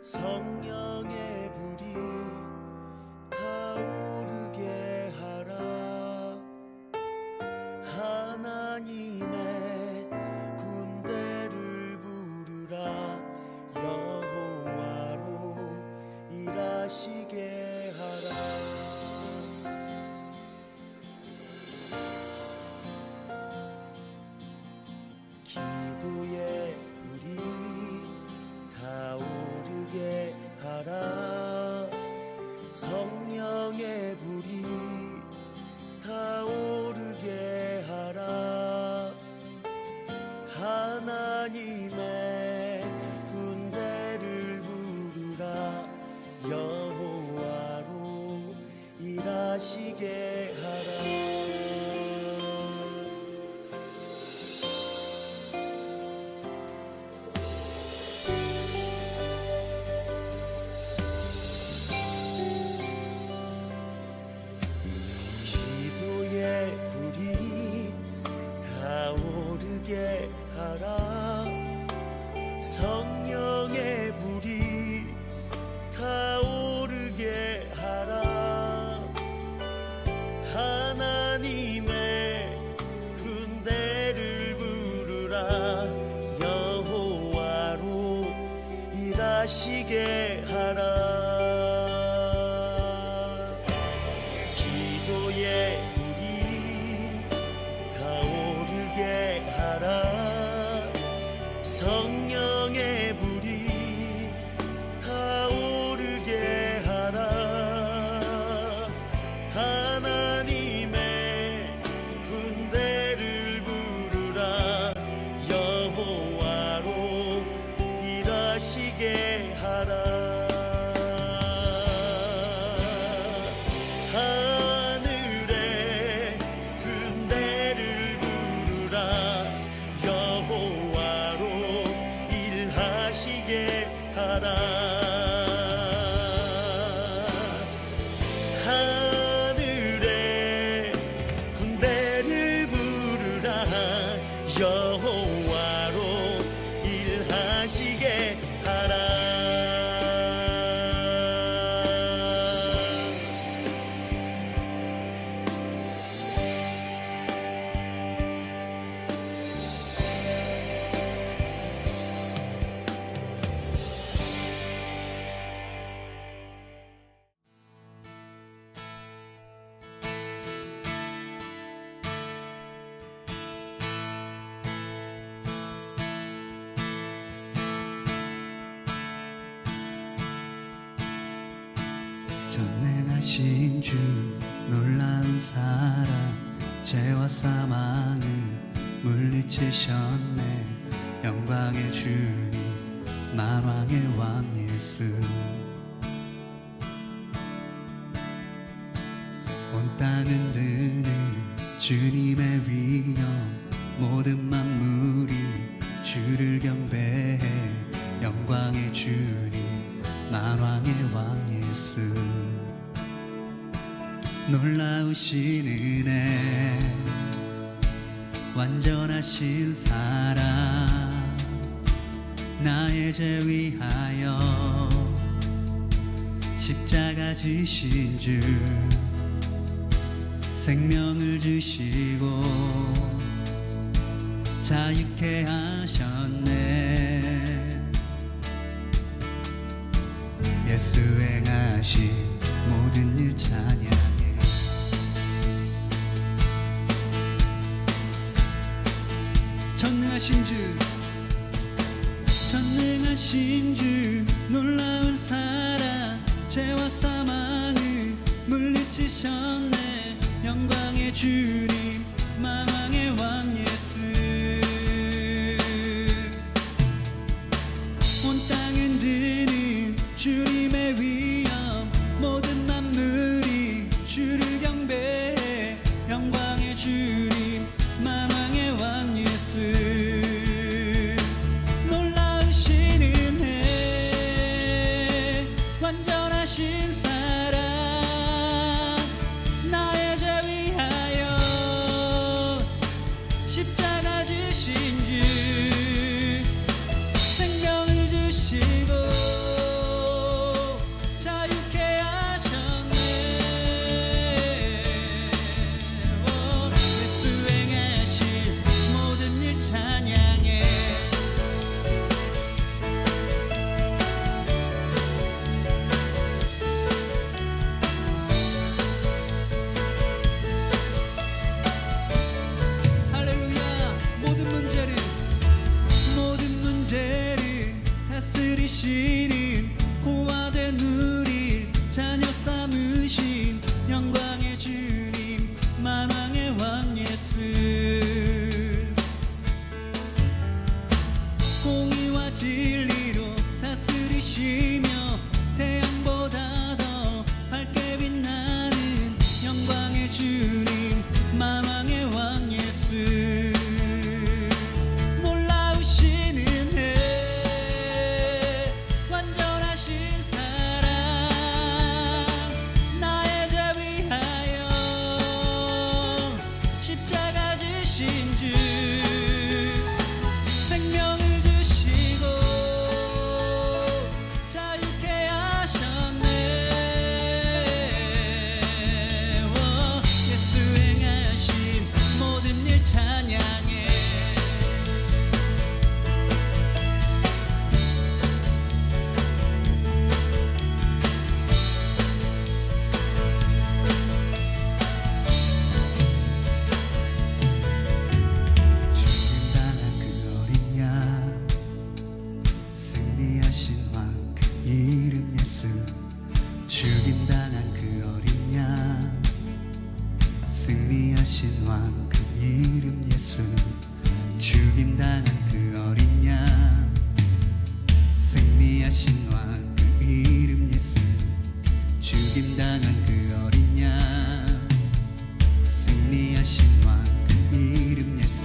성령의 불이 타오르게 하라. 하나님의 군대를 부르라. 여호와로 일하시게 하라. 기도의 불이 타오르게 하라. 성령의 불이 타오르게 하라. 하나님의 군대를 부르라. 여호와로 일하시게 하라. 불이 타오르게 하라. 성령의 불이 타오르게 하라. 하나님의 군대를 부르라. 여호와로 일하시게 하라. 성령의 불이 타오르게 하라. 하나님의 군대를 부르라. 여호와로 일하시게 하라. 하늘의 군대를 부르라. 일하시게 하라. 하늘의 군대를 부르라. 여호와로 일하시게 하라. 전능하신 주 놀라운 사랑 죄와 사망을 물리치셨네. 영광의 주님 만왕의 왕 예수. 온 땅은 드는 주님의 위엄. 모든 만물이 주를 경배해. 영광의 주님 만왕의 왕 예수. 놀라우신 은혜 완전하신 사랑 나의 죄 위하여 십자가 지신 주. 생명을 주시고 자유케 하셨네. 예수 행하신 모든 일 찬양해. 전능하신 주, 전능하신 주 놀라운 사랑 죄와 사망을 물리치셨네. 영광의 주님 만왕의 왕 예수. 온 땅은 드는 주님의 위엄. 모든 만물이 주를 경배해. 영광의 주님 만왕의 왕 예수. 놀라우신 은혜 완전하신 사랑 나의 죄 위하여 다스리시는 고화된 우릴 자녀 삼으신 영광의 주님 만왕의 왕 예수 공의와 진리로 다스리시며 태양보다 더 밝게 빛나는 영광의 주님 만왕의 왕 예수 놀라우신 은혜 완전하신 사랑 나의 죄 위하여 십자가 지신 주 생명을 주시고 자유케 하셨네 예수 행하신 모든 일 찬양해 죽임당한 그 어린 양 승리하신 왕 그 이름 예수 죽임당한 그 어린 양 승리하신 왕 그 이름 예수 죽임당한 그 어린 양 승리하신 왕 그 이름 예수 죽임당한 그 어린 양 승리하신 왕 그 이름 예수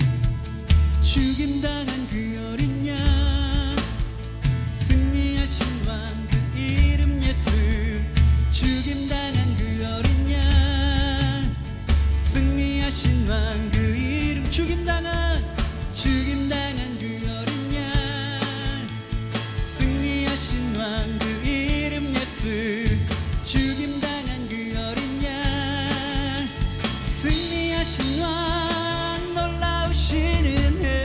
죽임당한 그 어린 양 승리하신 왕 그 이름 예수 죽임당한 그 어린 양 승리하신 왕 그 이름 죽임당한 그 어린 양 승리하신 왕 그 이름 예수 죽임당한 그 어린 양 승리하신 왕 놀라우신 은혜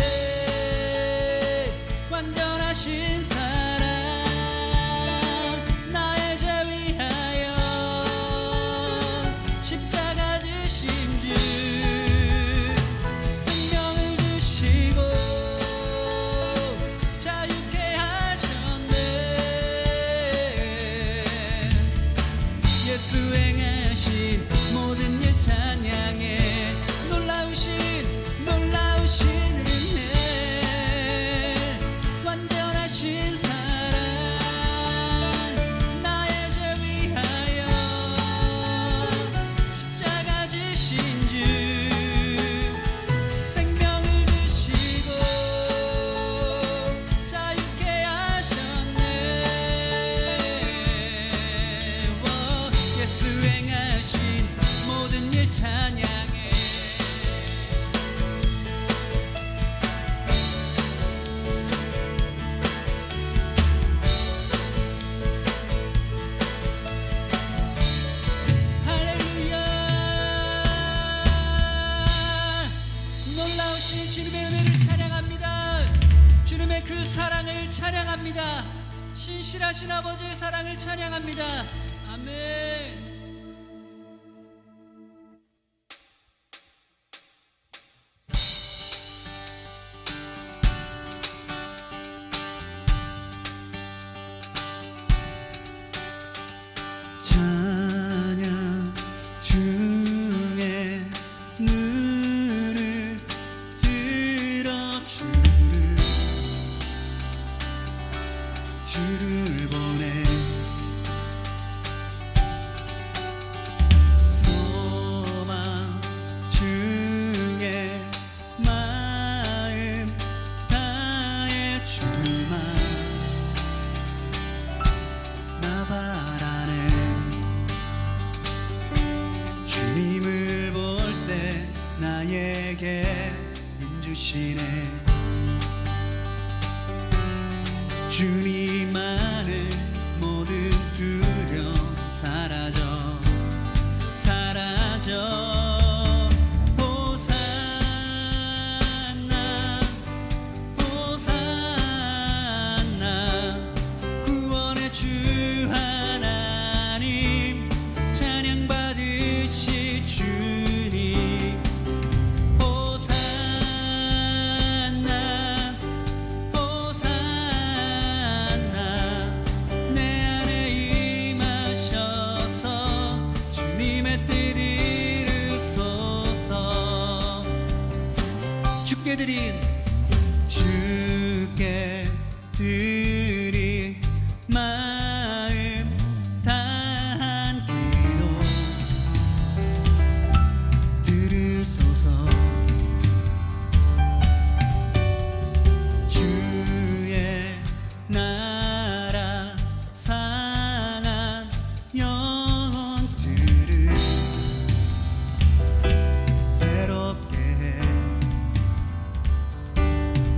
완전하신 사랑 나의 죄 위하여 십자가 지신 주 생명을 주시고 자유케 하셨네 예수 행하신 모든 일 찬양해 놀라우신 은혜 완전하신 사랑 나의 죄 위하여 십자가 지신 주 생명을 주시고 자유케 하셨네 예수 행하신 모든 일 찬양해 할렐루야 놀라우신 주님의 은혜를 찬양합니다 주님의 그 사랑을 찬양합니다 신실하신 아버지의 사랑을 찬양합니다 아멘 찬양 중에 눈을 들어 주를 보내 소망 중에 마음 다해 주만 나 바라네 주님을 볼 때 나에게 힘 주시네 주님만은 모든 두려움 사라져 호산나 호산나 구원의 주 하나님 찬양 받으실 주님 호산나 호산나 드린 주께 드린 마음 다한 기도 들으소서. 주의 나라 상한 영혼들을 새롭게 해.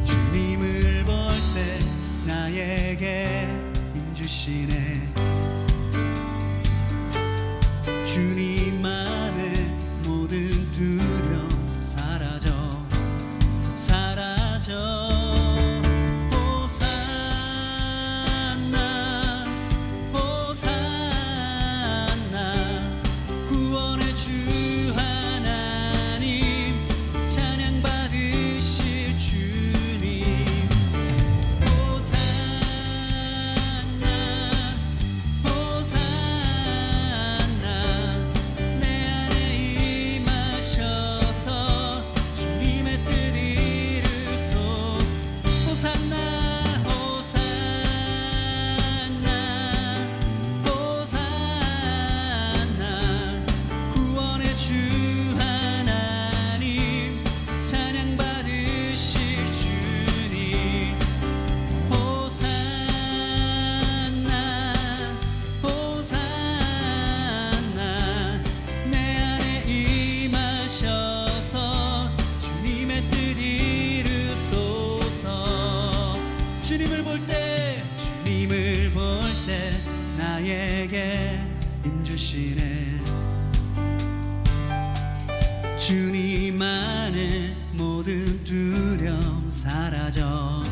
주님을 볼 때 나에게 힘주시네. 주님만의 모든 두려움 사라져 사라져. 호산나 호산나 구원의 주 하나님 찬양 받으실 주님. 호산나 호산나 내 안에 임하셔서 주님의 뜻 이루소서. 호산나 호산나 호산나 구원의 주 하나님 찬양 받으실 주님. 호산나 호산나 내 안에 임하셔서 주님의 뜻 이루소서. 주님을 볼 때 나에게 힘주시네. 주님 안에 모든 두려움 사라져.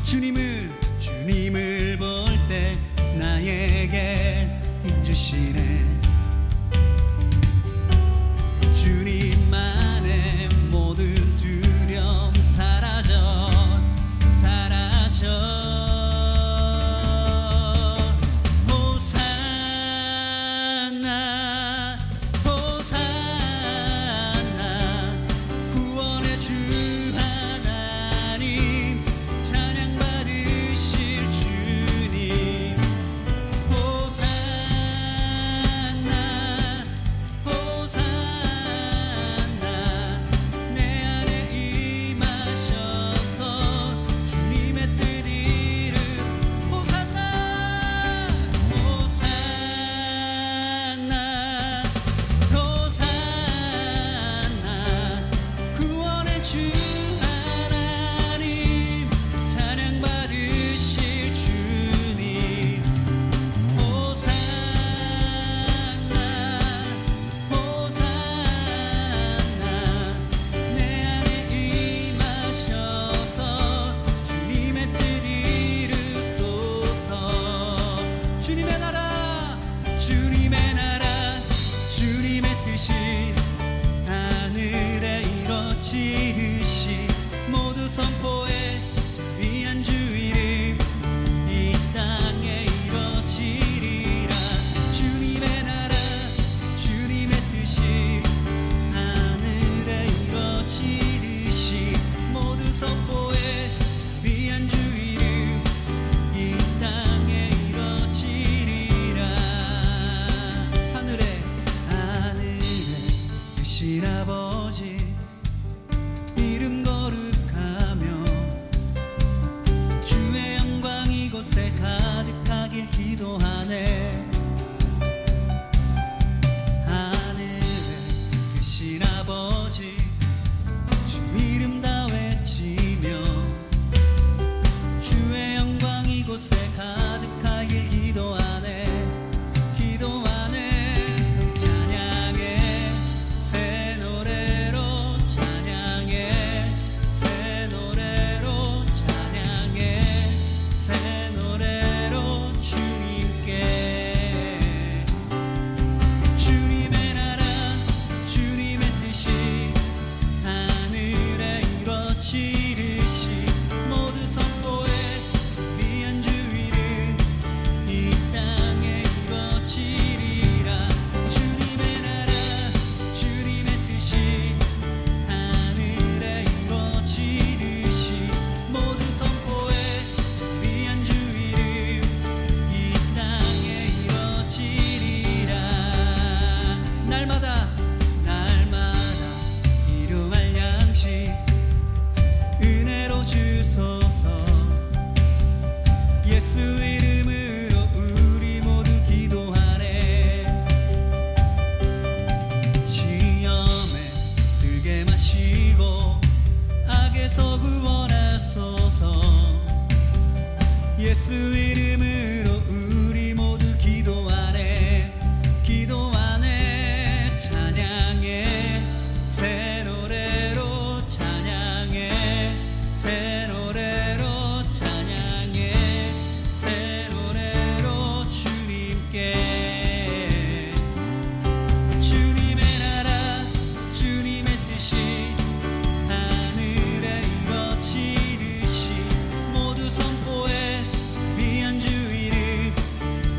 주님을 볼 때 나에게 힘주시네. 주님만의 모든 두려움 사라져 사라져. 호산나 호산나 구원의 주 하나님 찬양 받으실 주님. 호산나 주소서. 예수 이름으로 우리 모두 기도하네. 시험에 들게 마시고 악에서 구원하소서. 예수 이름으로 우리 모두 기도하네. 기도하네. 찬양해 새 노래로 찬양해 새 노래로 찬양해 새 노래로 주님께. 주님의 나라 주님의 뜻이 하늘에 이루어지듯이 모두 선포해 자비한 주의를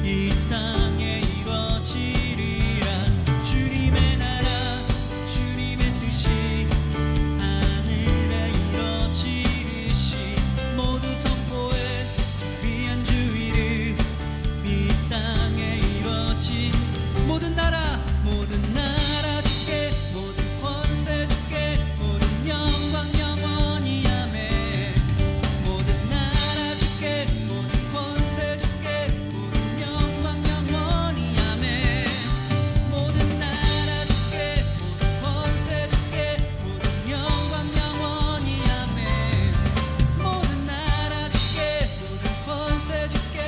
이 땅에 이루어지리라. 주님의 나라 주님의 뜻이 하늘에 이루어지듯이 모두 선포해 자비한 주의를 이 땅에 이루어지. 모든 나라 주께 모든 권세 주께 모든 영광 영원히 아멘. 모든 나라 주께 모든 권세 주께 모든 영광 영원히 아멘. 모든 나라 주께 모든 권세 주께 모든 영광 영원히 아멘. 모든 나라 주께 모든 권세 주께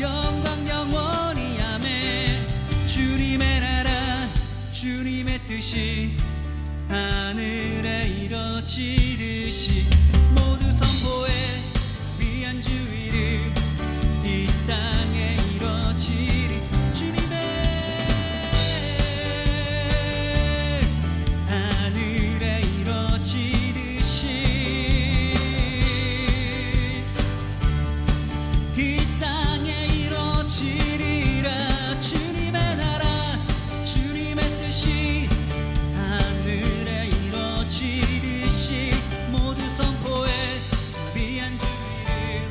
영광 영원히 아멘. 주님의 나라 주님의 뜻이 하늘에 이루어지듯이 모두 선포해 자비한 주의를 이 땅에 이루어지리. 주님의 하늘에 이루어지듯이 이 땅에 이루어지리라. 주님의 나라 주님의 뜻이 하늘에 이루어지듯이 모두 선포해 자비한 주의를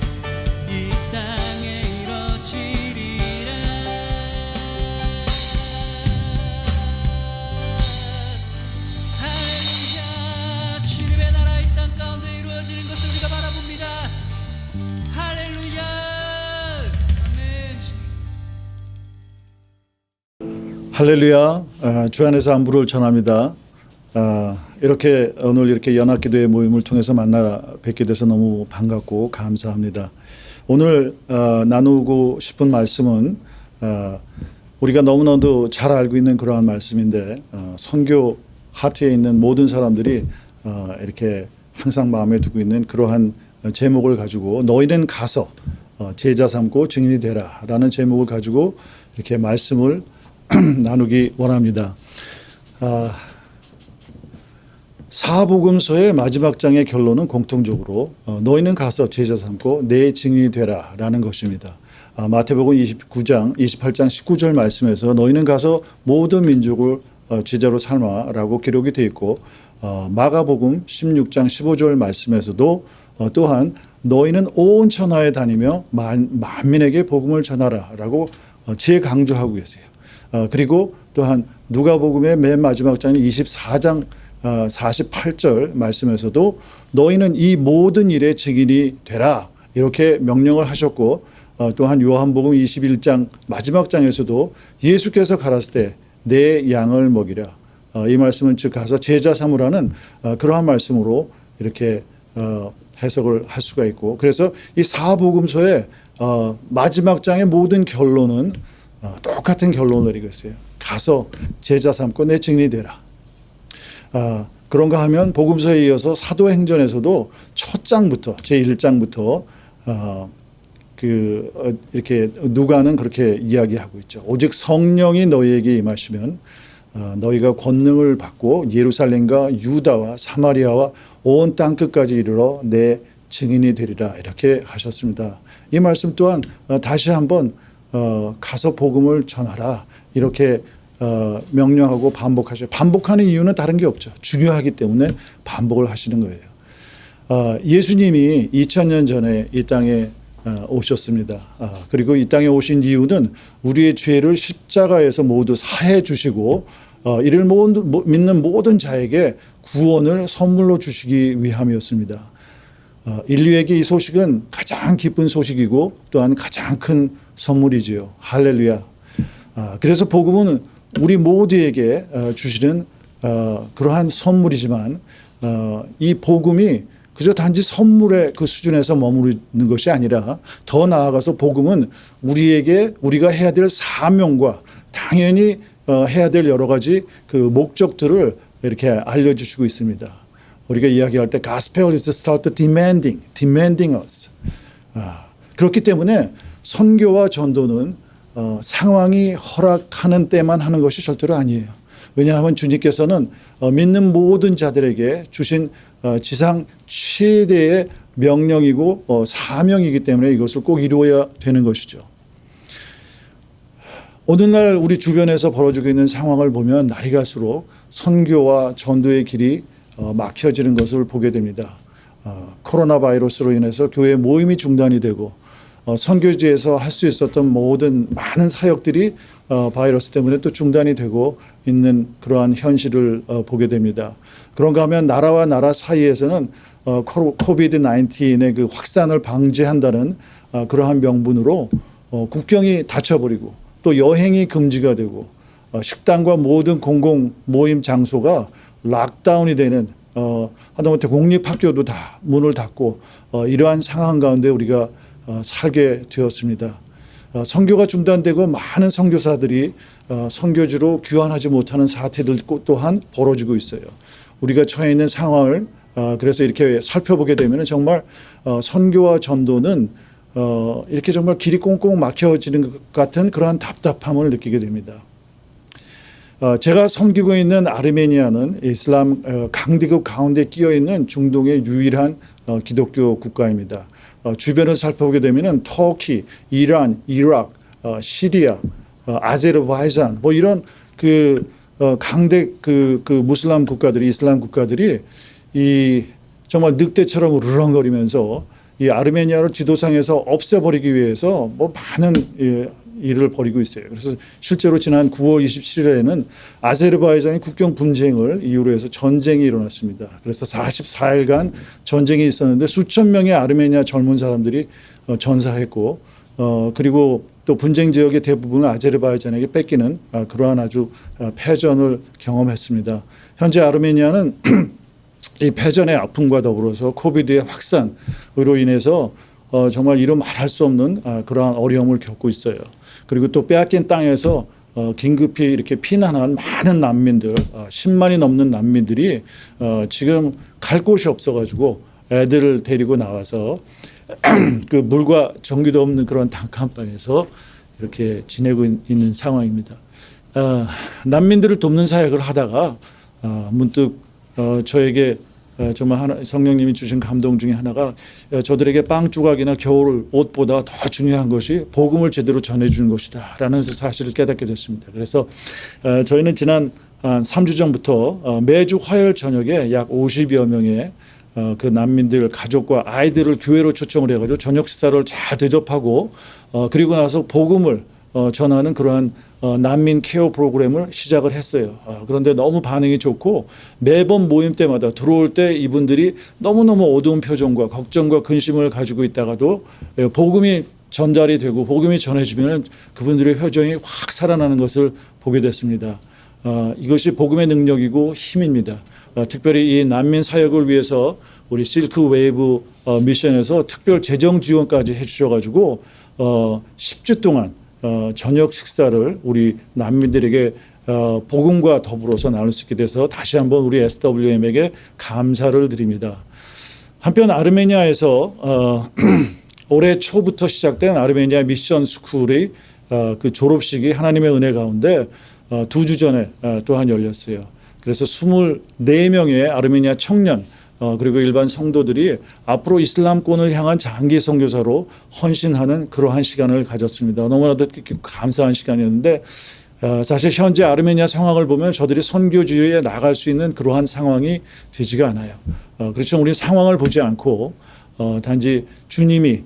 이 땅에 이루어지리라. 할렐루야. 주님의 나라 이 땅 가운데 이루어지는 것을 우리가 바라봅니다. 할렐루야. 아멘. 할렐루야. 주 안에서 안부를 전합니다. 이렇게 오늘 이렇게 연합기도의 모임을 통해서 만나 뵙게 돼서 너무 반갑고 감사합니다. 오늘 나누고 싶은 말씀은 우리가 너무나도 잘 알고 있는 그러한 말씀인데 선교 하트에 있는 모든 사람들이 이렇게 항상 마음에 두고 있는 그러한 제목을 가지고 너희는 가서 제자 삼고 증인이 되라 라는 제목을 가지고 이렇게 말씀을 나누기 원합니다. 사복음서의 마지막 장의 결론은 공통적으로 너희는 가서 제자 삼고 내 증인이 되라 라는 것입니다. 마태복음 29장 28장 19절 말씀에서 너희는 가서 모든 민족을 제자로 삼아 라고 기록이 되어 있고 마가복음 16장 15절 말씀에서도 또한 너희는 온 천하에 다니며 만민에게 복음을 전하라 라고 재강조하고 계세요. 그리고 또한 누가복음의 맨 마지막 장인 24장 48절 말씀에서도 너희는 이 모든 일의 증인이 되라 이렇게 명령을 하셨고 또한 요한복음 21장 마지막 장에서도 예수께서 가라사대 때 내 양을 먹이라 이 말씀은 즉 가서 제자 삼으라는 그러한 말씀으로 이렇게 해석을 할 수가 있고 그래서 이 사복음서의 마지막 장의 모든 결론은 똑같은 결론을 내리고 있어요. 가서 제자 삼고 내 증인이 되라. 그런가 하면 복음서에 이어서 사도행전에서도 첫 장부터 제1장부터 이렇게 누가는 그렇게 이야기하고 있죠. 오직 성령이 너희에게 임하시면 너희가 권능을 받고 예루살렘과 유다와 사마리아와 온 땅 끝까지 이르러 내 증인이 되리라 이렇게 하셨습니다. 이 말씀 또한 다시 한번 가서 복음을 전하라 이렇게 명령하고 반복하셔요. 반복하는 이유는 다른 게 없죠. 중요하기 때문에 반복을 하시는 거예요. 예수님이 2000년 전에 이 땅에 오셨습니다. 그리고 이 땅에 오신 이유는 우리의 죄를 십자가에서 모두 사해 주시고 이를 믿는 모든 자에게 구원을 선물로 주시기 위함이었습니다. 인류에게 이 소식은 가장 기쁜 소식이고 또한 가장 큰 선물이지요. 할렐루야. 그래서 복음은 우리 모두에게 주시는 그러한 선물이지만 이 복음이 그저 단지 선물의 그 수준에서 머무르는 것이 아니라 더 나아가서 복음은 우리가 해야 될 사명과 당연히 해야 될 여러 가지 그 목적들을 이렇게 알려주시고 있습니다. 우리가 이야기할 때 Gospel is start demanding us. 그렇기 때문에 선교와 전도는 상황이 허락하는 때만 하는 것이 절대로 아니에요. 왜냐하면 주님께서는 믿는 모든 자들에게 주신 지상 최대의 명령이고 사명이기 때문에 이것을 꼭 이루어야 되는 것이죠. 오늘날 우리 주변에서 벌어지고 있는 상황을 보면 날이 갈수록 선교와 전도의 길이 막혀지는 것을 보게 됩니다. 코로나 바이러스로 인해서 교회 모임이 중단이 되고 선교지에서 할 수 있었던 모든 많은 사역들이 바이러스 때문에 또 중단이 되고 있는 그러한 현실을 보게 됩니다. 그런가 하면 나라와 나라 사이에서는 코비드 19의 그 확산을 방지한다는 그러한 명분으로 국경이 닫혀버리고 또 여행이 금지가 되고 식당과 모든 공공 모임 장소가 락다운이 되는 하다못해 공립학교도 다 문을 닫고 이러한 상황 가운데 우리가 살게 되었습니다. 선교가 중단되고 많은 선교사들이 선교지로 귀환하지 못하는 사태들 또한 벌어지고 있어요. 우리가 처해 있는 상황을 그래서 이렇게 살펴보게 되면 정말 선교와 전도는 이렇게 정말 길이 꽁꽁 막혀지는 것 같은 그러한 답답함을 느끼게 됩니다. 제가 섬기고 있는 아르메니아는 이슬람 강대국 가운데 끼어 있는 중동의 유일한 기독교 국가입니다. 주변을 살펴보게 되면은 터키, 이란, 이라크, 시리아, 아제르바이잔 뭐 이런 그 강대 그 무슬람 국가들이 이슬람 국가들이 이 정말 늑대처럼 우르렁거리면서 이 아르메니아를 지도상에서 없애버리기 위해서 뭐 많은 일을 벌이고 있어요. 그래서 실제로 지난 9월 27일에는 아제르바이잔이 국경 분쟁을 이유로 해서 전쟁이 일어났습니다. 그래서 44일간 전쟁이 있었는데 수천 명의 아르메니아 젊은 사람들이 전사했고 그리고 또 분쟁 지역의 대부분을 아제르바이잔에게 뺏기는 그러한 아주 패전을 경험했습니다. 현재 아르메니아는 이 패전의 아픔과 더불어서 코비드의 확산으로 인해서 정말 이루 말할 수 없는 그러한 어려움을 겪고 있어요. 그리고 또 빼앗긴 땅에서 긴급히 이렇게 피난한 많은 난민들, 10만이 넘는 난민들이 지금 갈 곳이 없어가지고 애들을 데리고 나와서 그 물과 전기도 없는 그런 단칸방에서 이렇게 지내고 있는 상황입니다. 난민들을 돕는 사역을 하다가 문득 저에게 정말 성령님이 주신 감동 중에 하나가 저들에게 빵 조각이나 겨울 옷보다 더 중요한 것이 복음을 제대로 전해주는 것이다 라는 사실을 깨닫게 됐습니다. 그래서 저희는 지난 3주 전부터 매주 화요일 저녁에 약 50여 명의 그 난민들 가족과 아이들을 교회로 초청을 해가지고 저녁 식사를 잘 대접하고 그리고 나서 복음을 전하는 그러한 난민 케어 프로그램을 시작을 했어요. 그런데 너무 반응이 좋고 매번 모임 때마다 들어올 때 이분들이 너무너무 어두운 표정과 걱정과 근심을 가지고 있다가도 복음이 전달이 되고 복음이 전해지면 그분들의 표정이 확 살아나는 것을 보게 됐습니다. 이것이 복음의 능력이고 힘입니다. 특별히 이 난민 사역을 위해서 우리 실크 웨이브 미션에서 특별 재정 지원까지 해주셔가지고 10주 동안 저녁 식사를 우리 난민들에게 복음과 더불어서 나눌 수 있게 돼서 다시 한번 우리 SWM에게 감사를 드립니다. 한편 아르메니아에서 올해 초부터 시작된 아르메니아 미션 스쿨의 그 졸업식이 하나님의 은혜 가운데 2주 전에 또한 열렸어요. 그래서 24명의 아르메니아 청년 그리고 일반 성도들이 앞으로 이슬람권을 향한 장기 선교사로 헌신하는 그러한 시간을 가졌습니다. 너무나도 감사한 시간이었는데 사실 현재 아르메니아 상황을 보면 저들이 선교지에 나갈 수 있는 그러한 상황이 되지가 않아요. 그렇죠. 우리 상황을 보지 않고 단지 주님이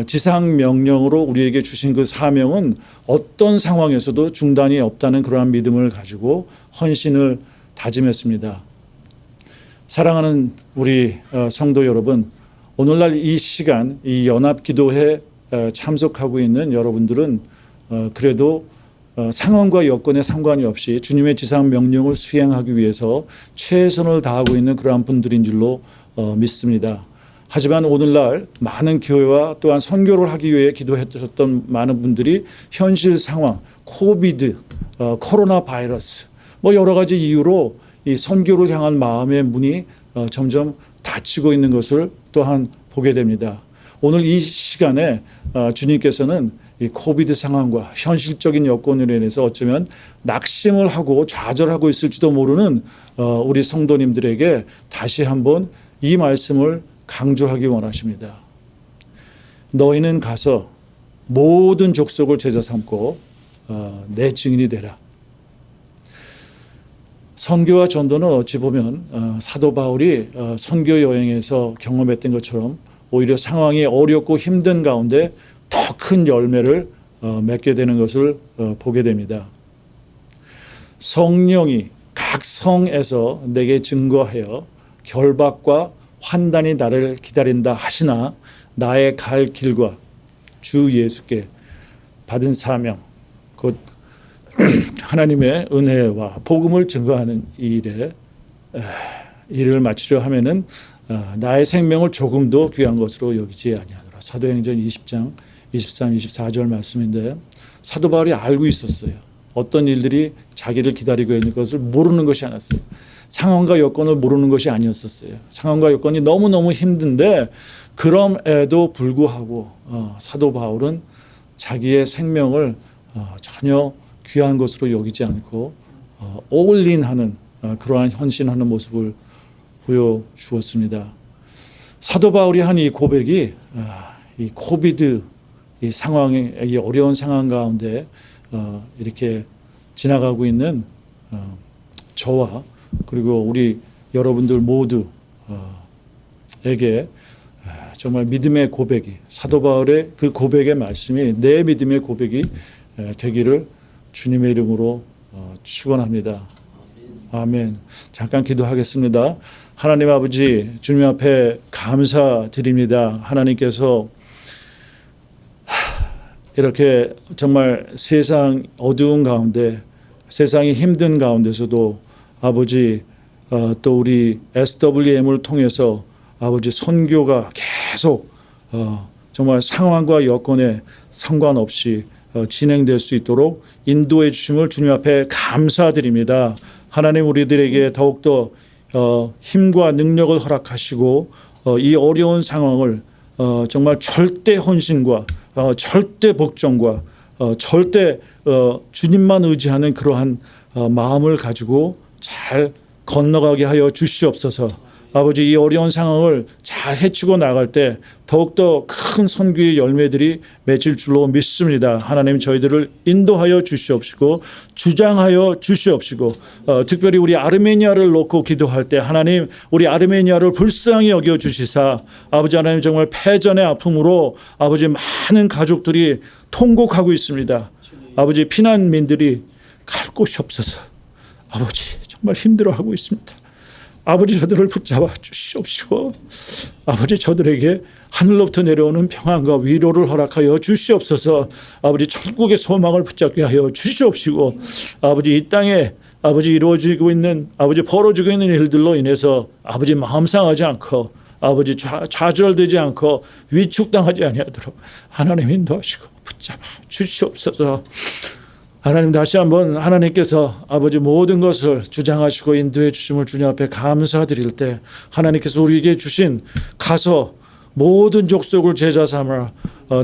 지상 명령으로 우리에게 주신 그 사명은 어떤 상황에서도 중단이 없다는 그러한 믿음을 가지고 헌신을 다짐했습니다. 사랑하는 우리 성도 여러분, 오늘날 이 시간 이 연합기도회에 참석하고 있는 여러분들은 그래도 상황과 여건에 상관이 없이 주님의 지상 명령을 수행하기 위해서 최선을 다하고 있는 그러한 분들인 줄로 믿습니다. 하지만 오늘날 많은 교회와 또한 선교를 하기 위해 기도했던 많은 분들이 현실 상황, 코비드, 코로나 바이러스 뭐 여러 가지 이유로 이 선교를 향한 마음의 문이 점점 닫히고 있는 것을 또한 보게 됩니다. 오늘 이 시간에 주님께서는 이 코비드 상황과 현실적인 여건으로 인해서 어쩌면 낙심을 하고 좌절하고 있을지도 모르는 우리 성도님들에게 다시 한번 이 말씀을 강조하기 원하십니다. 너희는 가서 모든 족속을 제자 삼고 내 증인이 되라. 선교와 전도는 어찌 보면 사도 바울이 선교 여행에서 경험했던 것처럼 오히려 상황이 어렵고 힘든 가운데 더 큰 열매를 맺게 되는 것을 보게 됩니다. 성령이 각 성에서 내게 증거하여 결박과 환단이 나를 기다린다 하시나 나의 갈 길과 주 예수께 받은 사명 곧 하나님의 은혜와 복음을 증거하는 이 일을 마치려 하면은 나의 생명을 조금도 귀한 것으로 여기지 아니하노라. 사도행전 20장 23, 24절 말씀인데 사도 바울이 알고 있었어요. 어떤 일들이 자기를 기다리고 있는 것을 모르는 것이 아니었어요. 상황과 여건을 모르는 것이 아니었었어요. 상황과 여건이 너무너무 힘든데 그럼에도 불구하고 사도 바울은 자기의 생명을 전혀 귀한 것으로 여기지 않고 올인하는 그러한 헌신하는 모습을 보여주었습니다. 사도 바울이 한 이 고백이 이 코비드 이 상황의 이 어려운 상황 가운데 이렇게 지나가고 있는 저와 그리고 우리 여러분들 모두에게 정말 믿음의 고백이 사도 바울의 그 고백의 말씀이 내 믿음의 고백이 되기를 주님의 이름으로 축원합니다. 아멘. 잠깐 기도하겠습니다. 하나님 아버지 주님 앞에 감사드립니다. 하나님께서 이렇게 정말 세상 어두운 가운데 세상이 힘든 가운데서도 아버지 또 우리 SWM을 통해서 아버지 선교가 계속 정말 상황과 여건에 상관없이 진행될 수 있도록 인도해 주심을 주님 앞에 감사드립니다. 하나님 우리들에게 더욱더 힘과 능력을 허락하시고 이 어려운 상황을 정말 절대 헌신과 절대 복종과 절대 주님만 의지하는 그러한 마음을 가지고 잘 건너가게 하여 주시옵소서. 아버지 이 어려운 상황을 잘 헤치고 나갈 때 더욱더 큰 선교의 열매들이 맺을 줄로 믿습니다. 하나님 저희들을 인도하여 주시옵시고 주장하여 주시옵시고 특별히 우리 아르메니아를 놓고 기도할 때 하나님 우리 아르메니아를 불쌍히 여겨 주시사 아버지 하나님 정말 패전의 아픔으로 아버지 많은 가족들이 통곡하고 있습니다. 아버지 피난민들이 갈 곳이 없어서 아버지 정말 힘들어하고 있습니다. 아버지 저들을 붙잡아 주시옵시고 아버지 저들에게 하늘로부터 내려오는 평안과 위로를 허락하여 주시옵소서. 아버지 천국의 소망을 붙잡게 하여 주시옵시고 아버지 이 땅에 아버지 이루어지고 있는 아버지 벌어지고 있는 일들로 인해서 아버지 마음 상하지 않고 아버지 좌절되지 않고 위축당하지 아니하도록 하나님 인도하시고 붙잡아 주시옵소서. 하나님 다시 한번 하나님께서 아버지 모든 것을 주장하시고 인도해 주심을 주님 앞에 감사드릴 때 하나님께서 우리에게 주신 가서 모든 족속을 제자 삼아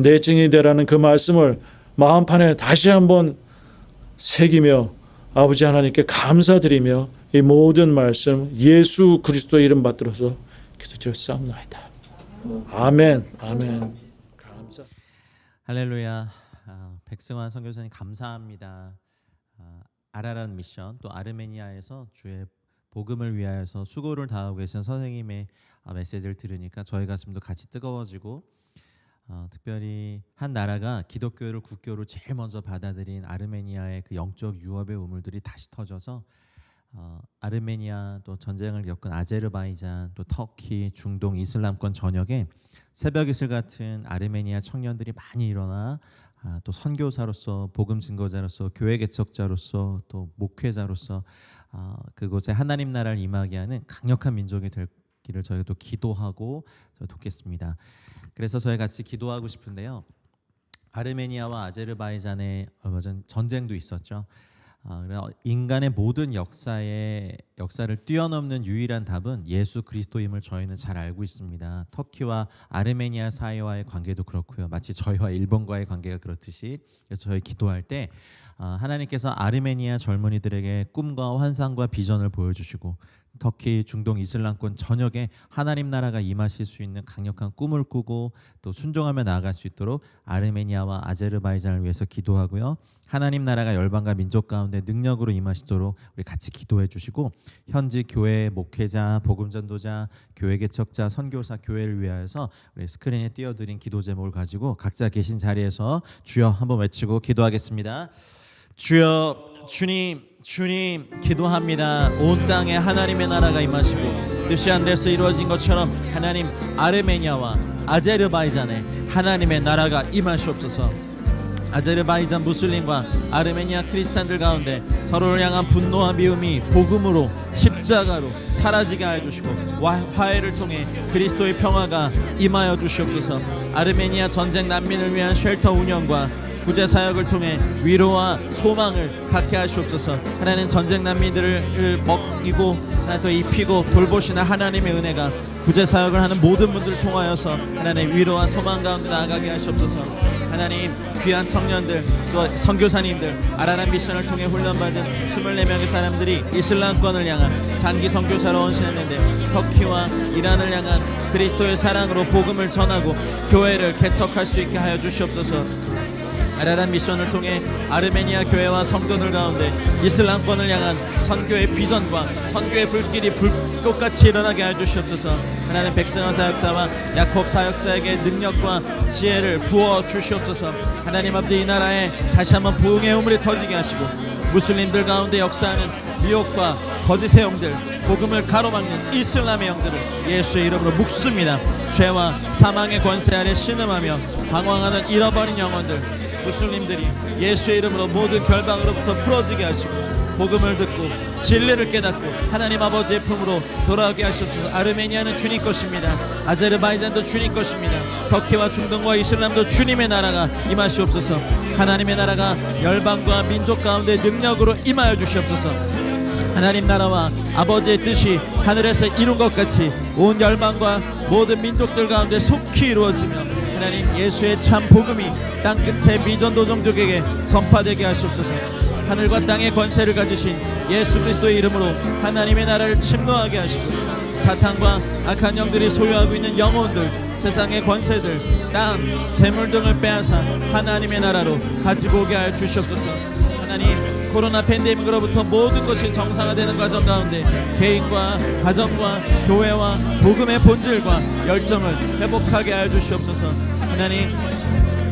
내 증인이 되라는 그 말씀을 마음판에 다시 한번 새기며 아버지 하나님께 감사드리며 이 모든 말씀 예수 그리스도의 이름 받들어서 기도드렸사옵나이다. 아멘. 아멘. 감사. 할렐루야. 백승환 선교사님 감사합니다. 아라란 미션 또 아르메니아에서 주의 복음을 위하여서 수고를 다하고 계신 선생님의 메시지를 들으니까 저희 가슴도 같이 뜨거워지고 특별히 한 나라가 기독교를 국교로 제일 먼저 받아들인 아르메니아의 그 영적 유업의 우물들이 다시 터져서 아르메니아 또 전쟁을 겪은 아제르바이잔 또 터키 중동 이슬람권 전역에 새벽 이슬 같은 아르메니아 청년들이 많이 일어나 또 선교사로서 복음 증거자로서 교회 개척자로서 또 목회자로서 그곳에 하나님 나라를 임하게 하는 강력한 민족이 되기를 저희도 기도하고 돕겠습니다. 그래서 저희 같이 기도하고 싶은데요. 아르메니아와 아제르바이잔의 얼마 전 전쟁도 있었죠. 인간의 모든 역사를 뛰어넘는 유일한 답은 예수 그리스도임을 저희는 잘 알고 있습니다. 터키와 아르메니아 사이와의 관계도 그렇고요. 마치 저희와 일본과의 관계가 그렇듯이 그래서 저희 기도할 때 하나님께서 아르메니아 젊은이들에게 꿈과 환상과 비전을 보여주시고 터키, 중동, 이슬람권 전역에 하나님 나라가 임하실 수 있는 강력한 꿈을 꾸고 또 순종하며 나아갈 수 있도록 아르메니아와 아제르바이잔을 위해서 기도하고요. 하나님 나라가 열방과 민족 가운데 능력으로 임하시도록 우리 같이 기도해 주시고 현지 교회 목회자, 복음 전도자, 교회 개척자, 선교사, 교회를 위하여서 우리 스크린에 띄워드린 기도 제목을 가지고 각자 계신 자리에서 주여 한번 외치고 기도하겠습니다. 주여 주님 기도합니다. 온 땅에 하나님의 나라가 임하시고 뜻이 하늘에서 이루어진 것처럼 하나님 아르메니아와 아제르바이잔에 하나님의 나라가 임하시옵소서. 아제르바이잔 무슬림과 아르메니아 크리스찬들 가운데 서로를 향한 분노와 미움이 복음으로 십자가로 사라지게 하여 주시고 화해를 통해 그리스도의 평화가 임하여 주시옵소서. 아르메니아 전쟁 난민을 위한 쉘터 운영과 구제 사역을 통해 위로와 소망을 갖게 하시옵소서. 하나님 전쟁 난민들을 먹이고 하나 또 입히고 돌보시는 하나님의 은혜가 구제 사역을 하는 모든 분들을 통하여서 하나님 위로와 소망 가운데 나아가게 하시옵소서. 하나님 귀한 청년들 또 선교사님들 아라란 미션을 통해 훈련받은 24명의 사람들이 이슬람권을 향한 장기 선교사로 헌신했는데 터키와 이란을 향한 그리스도의 사랑으로 복음을 전하고 교회를 개척할 수 있게 하여 주시옵소서. 아라란 미션을 통해 아르메니아 교회와 성도들 가운데 이슬람권을 향한 선교의 비전과 선교의 불길이 불꽃같이 일어나게 해 주시옵소서. 하나님 백성화 사역자와 야콥 사역자에게 능력과 지혜를 부어 주시옵소서. 하나님 아버지 이 나라에 다시 한번 부흥의 우물이 터지게 하시고 무슬림들 가운데 역사하는 미혹과 거짓의 영들 복음을 가로막는 이슬람의 영들을 예수의 이름으로 묵습니다. 죄와 사망의 권세 아래 신음하며 방황하는 잃어버린 영혼들 무슬림들이 예수의 이름으로 모든 결방으로부터 풀어지게 하시고 복음을 듣고 진리를 깨닫고 하나님 아버지의 품으로 돌아오게 하시옵소서. 아르메니아는 주님 것입니다. 아제르바이잔도 주님 것입니다. 터키와 중동과 이슬람도 주님의 나라가 임하시옵소서. 하나님의 나라가 열방과 민족 가운데 능력으로 임하여 주시옵소서. 하나님 나라와 아버지의 뜻이 하늘에서 이룬 것 같이 온 열방과 모든 민족들 가운데 속히 이루어지며 하나님 예수의 참 복음이 땅끝의 미전도 종족에게 전파되게 하시옵소서. 하늘과 땅의 권세를 가지신 예수 그리스도의 이름으로 하나님의 나라를 침노하게 하시고 사탄과 악한 영들이 소유하고 있는 영혼들 세상의 권세들 땅 재물 등을 빼앗아 하나님의 나라로 가지고 오게 하여 주시옵소서. 하나님 코로나 팬데믹으로부터 모든 것이 정상화되는 과정 가운데 개인과 가정과 교회와 복음의 본질과 열정을 회복하게 하여 주시옵소서. 하나님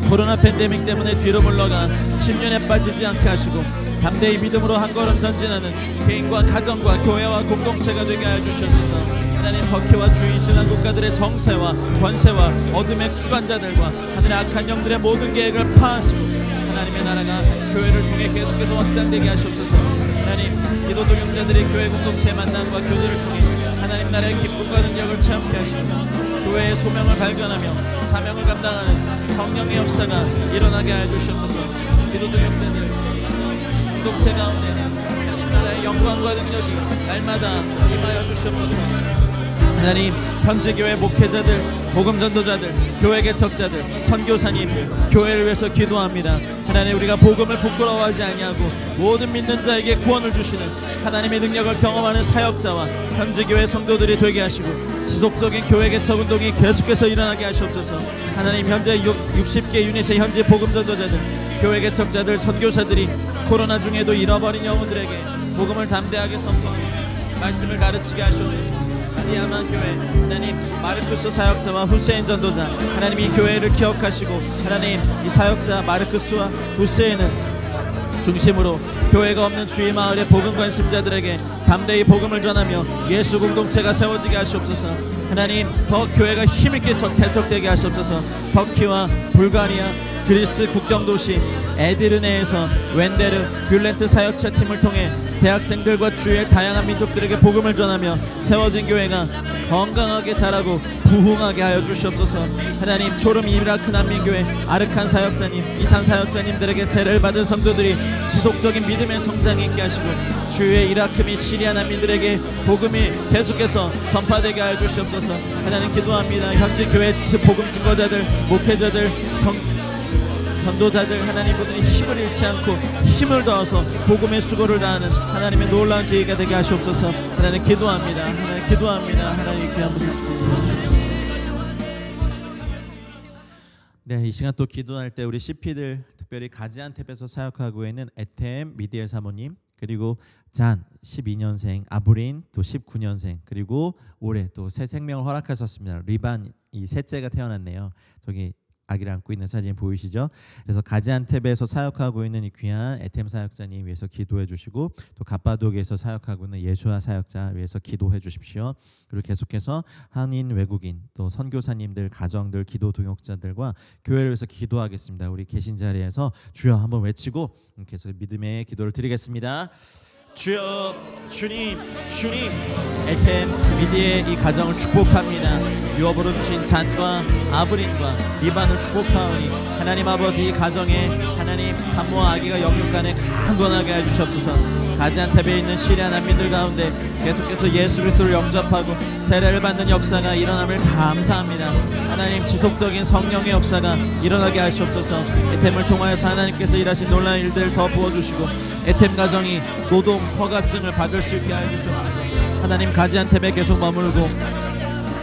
코로나 팬데믹 때문에 뒤로 물러가 침륜에 빠지지 않게 하시고 담대히 믿음으로 한 걸음 전진하는 개인과 가정과 교회와 공동체가 되게 하여 주시옵소서. 하나님 터키와 주위 이슬람 국가들의 정세와 권세와 어둠의 주관자들과 하늘의 악한 영들의 모든 계획을 파하시고 하나님의 나라가 교회를 통해 계속해서 확장되게 하시옵소서. 하나님 기도 동역자들의 교회 공동체의 만남과 교제를 통해 하나님 나라의 기쁨과 능력을 체험케 하시고 교회의 소명을 발견하며 사명을 감당하는 성령의 역사가 일어나게 하여 주시옵소서. 기도 동역자들 공동체 가운데 하나님 나라의 영광과 능력이 날마다 임하여 주시옵소서. 하나님 현지 교회 목회자들 복음 전도자들 교회 개척자들 선교사님 교회를 위해서 기도합니다. 하나님 우리가 복음을 부끄러워하지 아니하고 모든 믿는 자에게 구원을 주시는 하나님의 능력을 경험하는 사역자와 현지 교회 성도들이 되게 하시고 지속적인 교회 개척 운동이 계속해서 일어나게 하시옵소서. 하나님 현재 60개 유닛의 현지 복음 전도자들 교회 개척자들 선교사들이 코로나 중에도 잃어버린 영혼들에게 복음을 담대하게 선포하고 말씀을 가르치게 하시옵소서. 아디야만 교회 하나님 마르쿠스 사역자와 후세인 전도자 하나님 이 교회를 기억하시고 하나님 이 사역자 마르쿠스와 후세인을 중심으로 교회가 없는 주의 마을의 복음 관심자들에게 담대히 복음을 전하며 예수 공동체가 세워지게 하시옵소서. 하나님, 더 교회가 힘있게 개척되게 하시옵소서. 터키와 불가리아, 그리스 국경도시 에디르네에서 웬데르, 뷸렌트 사역자 팀을 통해 대학생들과 주위의 다양한 민족들에게 복음을 전하며 세워진 교회가 건강하게 자라고 부흥하게 하여 주시옵소서. 하나님, 초름 이라크 난민교회 아르칸 사역자님, 이산 사역자님들에게 세례를 받은 성도들이 지속적인 믿음의 성장이 있게 하시고 주위의 이라크 및 시리아 난민들에게 복음이 계속해서 전파되게 하여 주시옵소서. 하나님, 기도합니다. 현지 교회 복음 증거자들, 목회자들, 전도자들, 하나님 분들이 힘을 잃지 않고 힘을 더해서 복음의 수고를 다하는 하나님의 놀라운 계기가 되게 하시옵소서. 하나님 기도합니다. 하나님 기도합니다. 하나님 귀한 분들 주시옵소서. 네, 이 시간 또 기도할 때 우리 CP들, 특별히 가지안탭에서 사역하고 있는 에템 미디엘 사모님, 그리고 잔 12년생, 아브린 또 19년생, 그리고 올해 또 새 생명을 허락하셨습니다. 리반 이 셋째가 태어났네요. 저기 아기를 안고 있는 사진 보이시죠? 그래서 가지안탭에서 사역하고 있는 이 귀한 에템 사역자님 위해서 기도해 주시고, 또 갑바도기에서 사역하고 있는 예수아 사역자 위해서 기도해 주십시오. 그리고 계속해서 한인, 외국인, 또 선교사님들, 가정들, 기도 동역자들과 교회를 위해서 기도하겠습니다. 우리 계신 자리에서 주여 한번 외치고 계속 믿음의 기도를 드리겠습니다. 주여, 주님, 주님, 에템 미디의 이 가정을 축복합니다. 유업으로 주신 잔과 아브린과 리반을 축복하오니 하나님 아버지, 이 가정에 하나님 산모와 아기가 영육간에 강건하게 해주시옵소서. 가지안탭에 있는 시리아 난민들 가운데 계속해서 예수 그리스도를 영접하고 세례를 받는 역사가 일어남을 감사합니다. 하나님, 지속적인 성령의 역사가 일어나게 하시옵소서. 에템을 통하여서 하나님께서 일하신 놀라운 일들 더 부어주시고 에템 가정이 노동 허가증을 받을 수 있게 해주시옵소서. 하나님, 가지안탭에 계속 머물고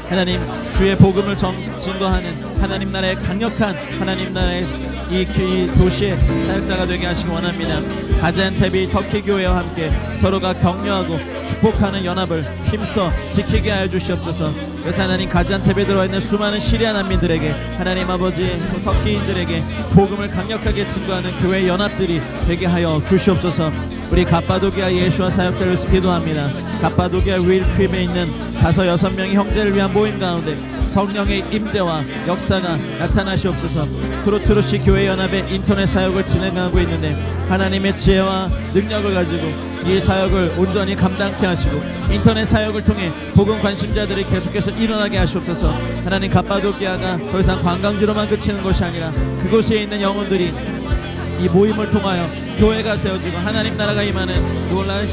하나님 주의 복음을 증거하는 하나님 나라의 강력한 하나님 나라의 이 도시의 사역자가 되게 하시기 원합니다. 가지안탭이 터키 교회와 함께 서로가 격려하고 축복하는 연합을 힘써 지키게 하여 주시옵소서. 그래서 하나님, 가지안탭에 들어와 있는 수많은 시리아 난민들에게 하나님 아버지, 또 터키인들에게 복음을 강력하게 증거하는 교회 연합들이 되게 하여 주시옵소서. 우리 갑바도기아 예수와 사역자를 위해서 기도합니다. 갑바도기아 윌퀼에 있는 5-6명의 형제를 위한 모임 가운데 성령의 임재와 역사가 나타나시옵소서. 크로트루시 교회 연합의 인터넷 사역을 진행하고 있는데 하나님의 지혜와 능력을 가지고 이 사역을 온전히 감당케 하시고 인터넷 사역을 통해 복음 관심자들이 계속해서 일어나게 하시옵소서. 하나님, 갑바도기아가 더 이상 관광지로만 그치는 것이 아니라 그곳에 있는 영혼들이 이 모임을 통하여 교회가 세워지고 하나님 나라가 임하는 놀라운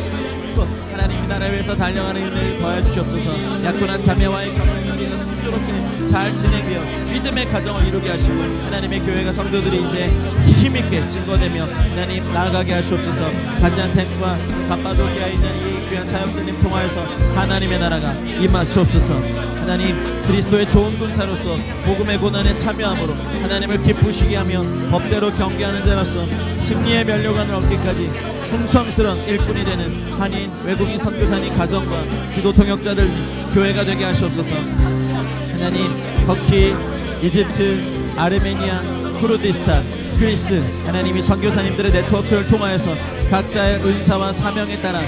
하나님 나라에 위해서 달려가는 은혜를 더해 주시옵소서. 약혼한 자매와의 결혼식이 순조롭게 잘 진행되어 믿음의 가정을 이루게 하시고 하나님의 교회가 성도들이 이제 힘있게 증거되며 하나님 나아가게 하시옵소서. 가지안탭과 갑바도기아에 있는 이 귀한 사역자님 통하여서 하나님의 나라가 임하시옵소서. 하나님, 그리스도의 좋은 군사로서 복음의 고난에 참여함으로 하나님을 기쁘시게 하며 법대로 경계하는 자로서 승리의 면류관을 얻기까지 충성스러운 일꾼이 되는 한인, 외국인 선교사님 가정과 기도 동역자들 교회가 되게 하시옵소서. 하나님, 터키, 이집트, 아르메니아, 쿠르디스탄, 그리스, 하나님이 선교사님들의 네트워크를 통하여서 각자의 은사와 사명에 따라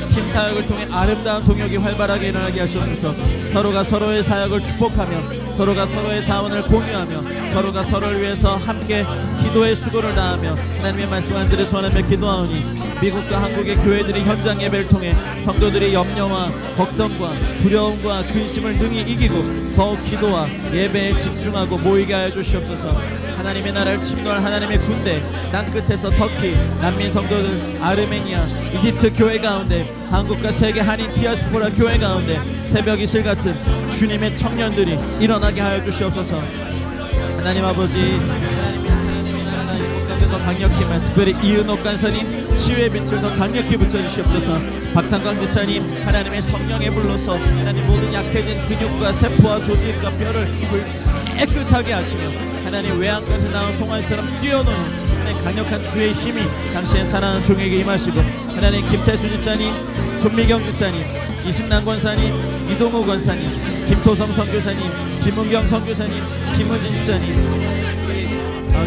팀 사역을 통해 아름다운 동역이 활발하게 일어나게 하시옵소서. 서로가 서로의 사역을 축복하며 서로가 서로의 자원을 공유하며 서로가 서로를 위해서 함께 기도의 수고를 다하며 하나님의 말씀 한 들을 소원하며 기도하오니 미국과 한국의 교회들이 현장 예배를 통해 성도들의 염려와 걱정과 두려움과 근심을 능히 이기고 더욱 기도와 예배에 집중하고 모이게 하여 주시옵소서. 하나님의 나라를 침노할 하나님의 군대, 땅끝에서 터키, 난민 성도들, 아르메니아, 이집트 교회 가운데 한국과 세계 한인 디아스포라 교회 가운데 새벽 이슬 같은 주님의 청년들이 일어나게 하여 주시옵소서. 하나님 아버지, 더 강력히만 특별히 이은옥 간사님 치유의 빛을 더 강력히 붙여주시옵소서. 박창광 지사님, 하나님의 성령에 불러서 하나님 모든 약해진 근육과 세포와 조직과 뼈를 깨끗하게 하시며 하나님 외양간에 나온 송아지처럼 뛰어노는 하나님 강력한 주의 힘이 당신의 사랑하는 종에게 임하시고 하나님 김태수 집사님, 손미경 집사님, 이승남 권사님, 이동우 권사님, 김토성 선교사님, 김은경 선교사님, 김은지 집사님,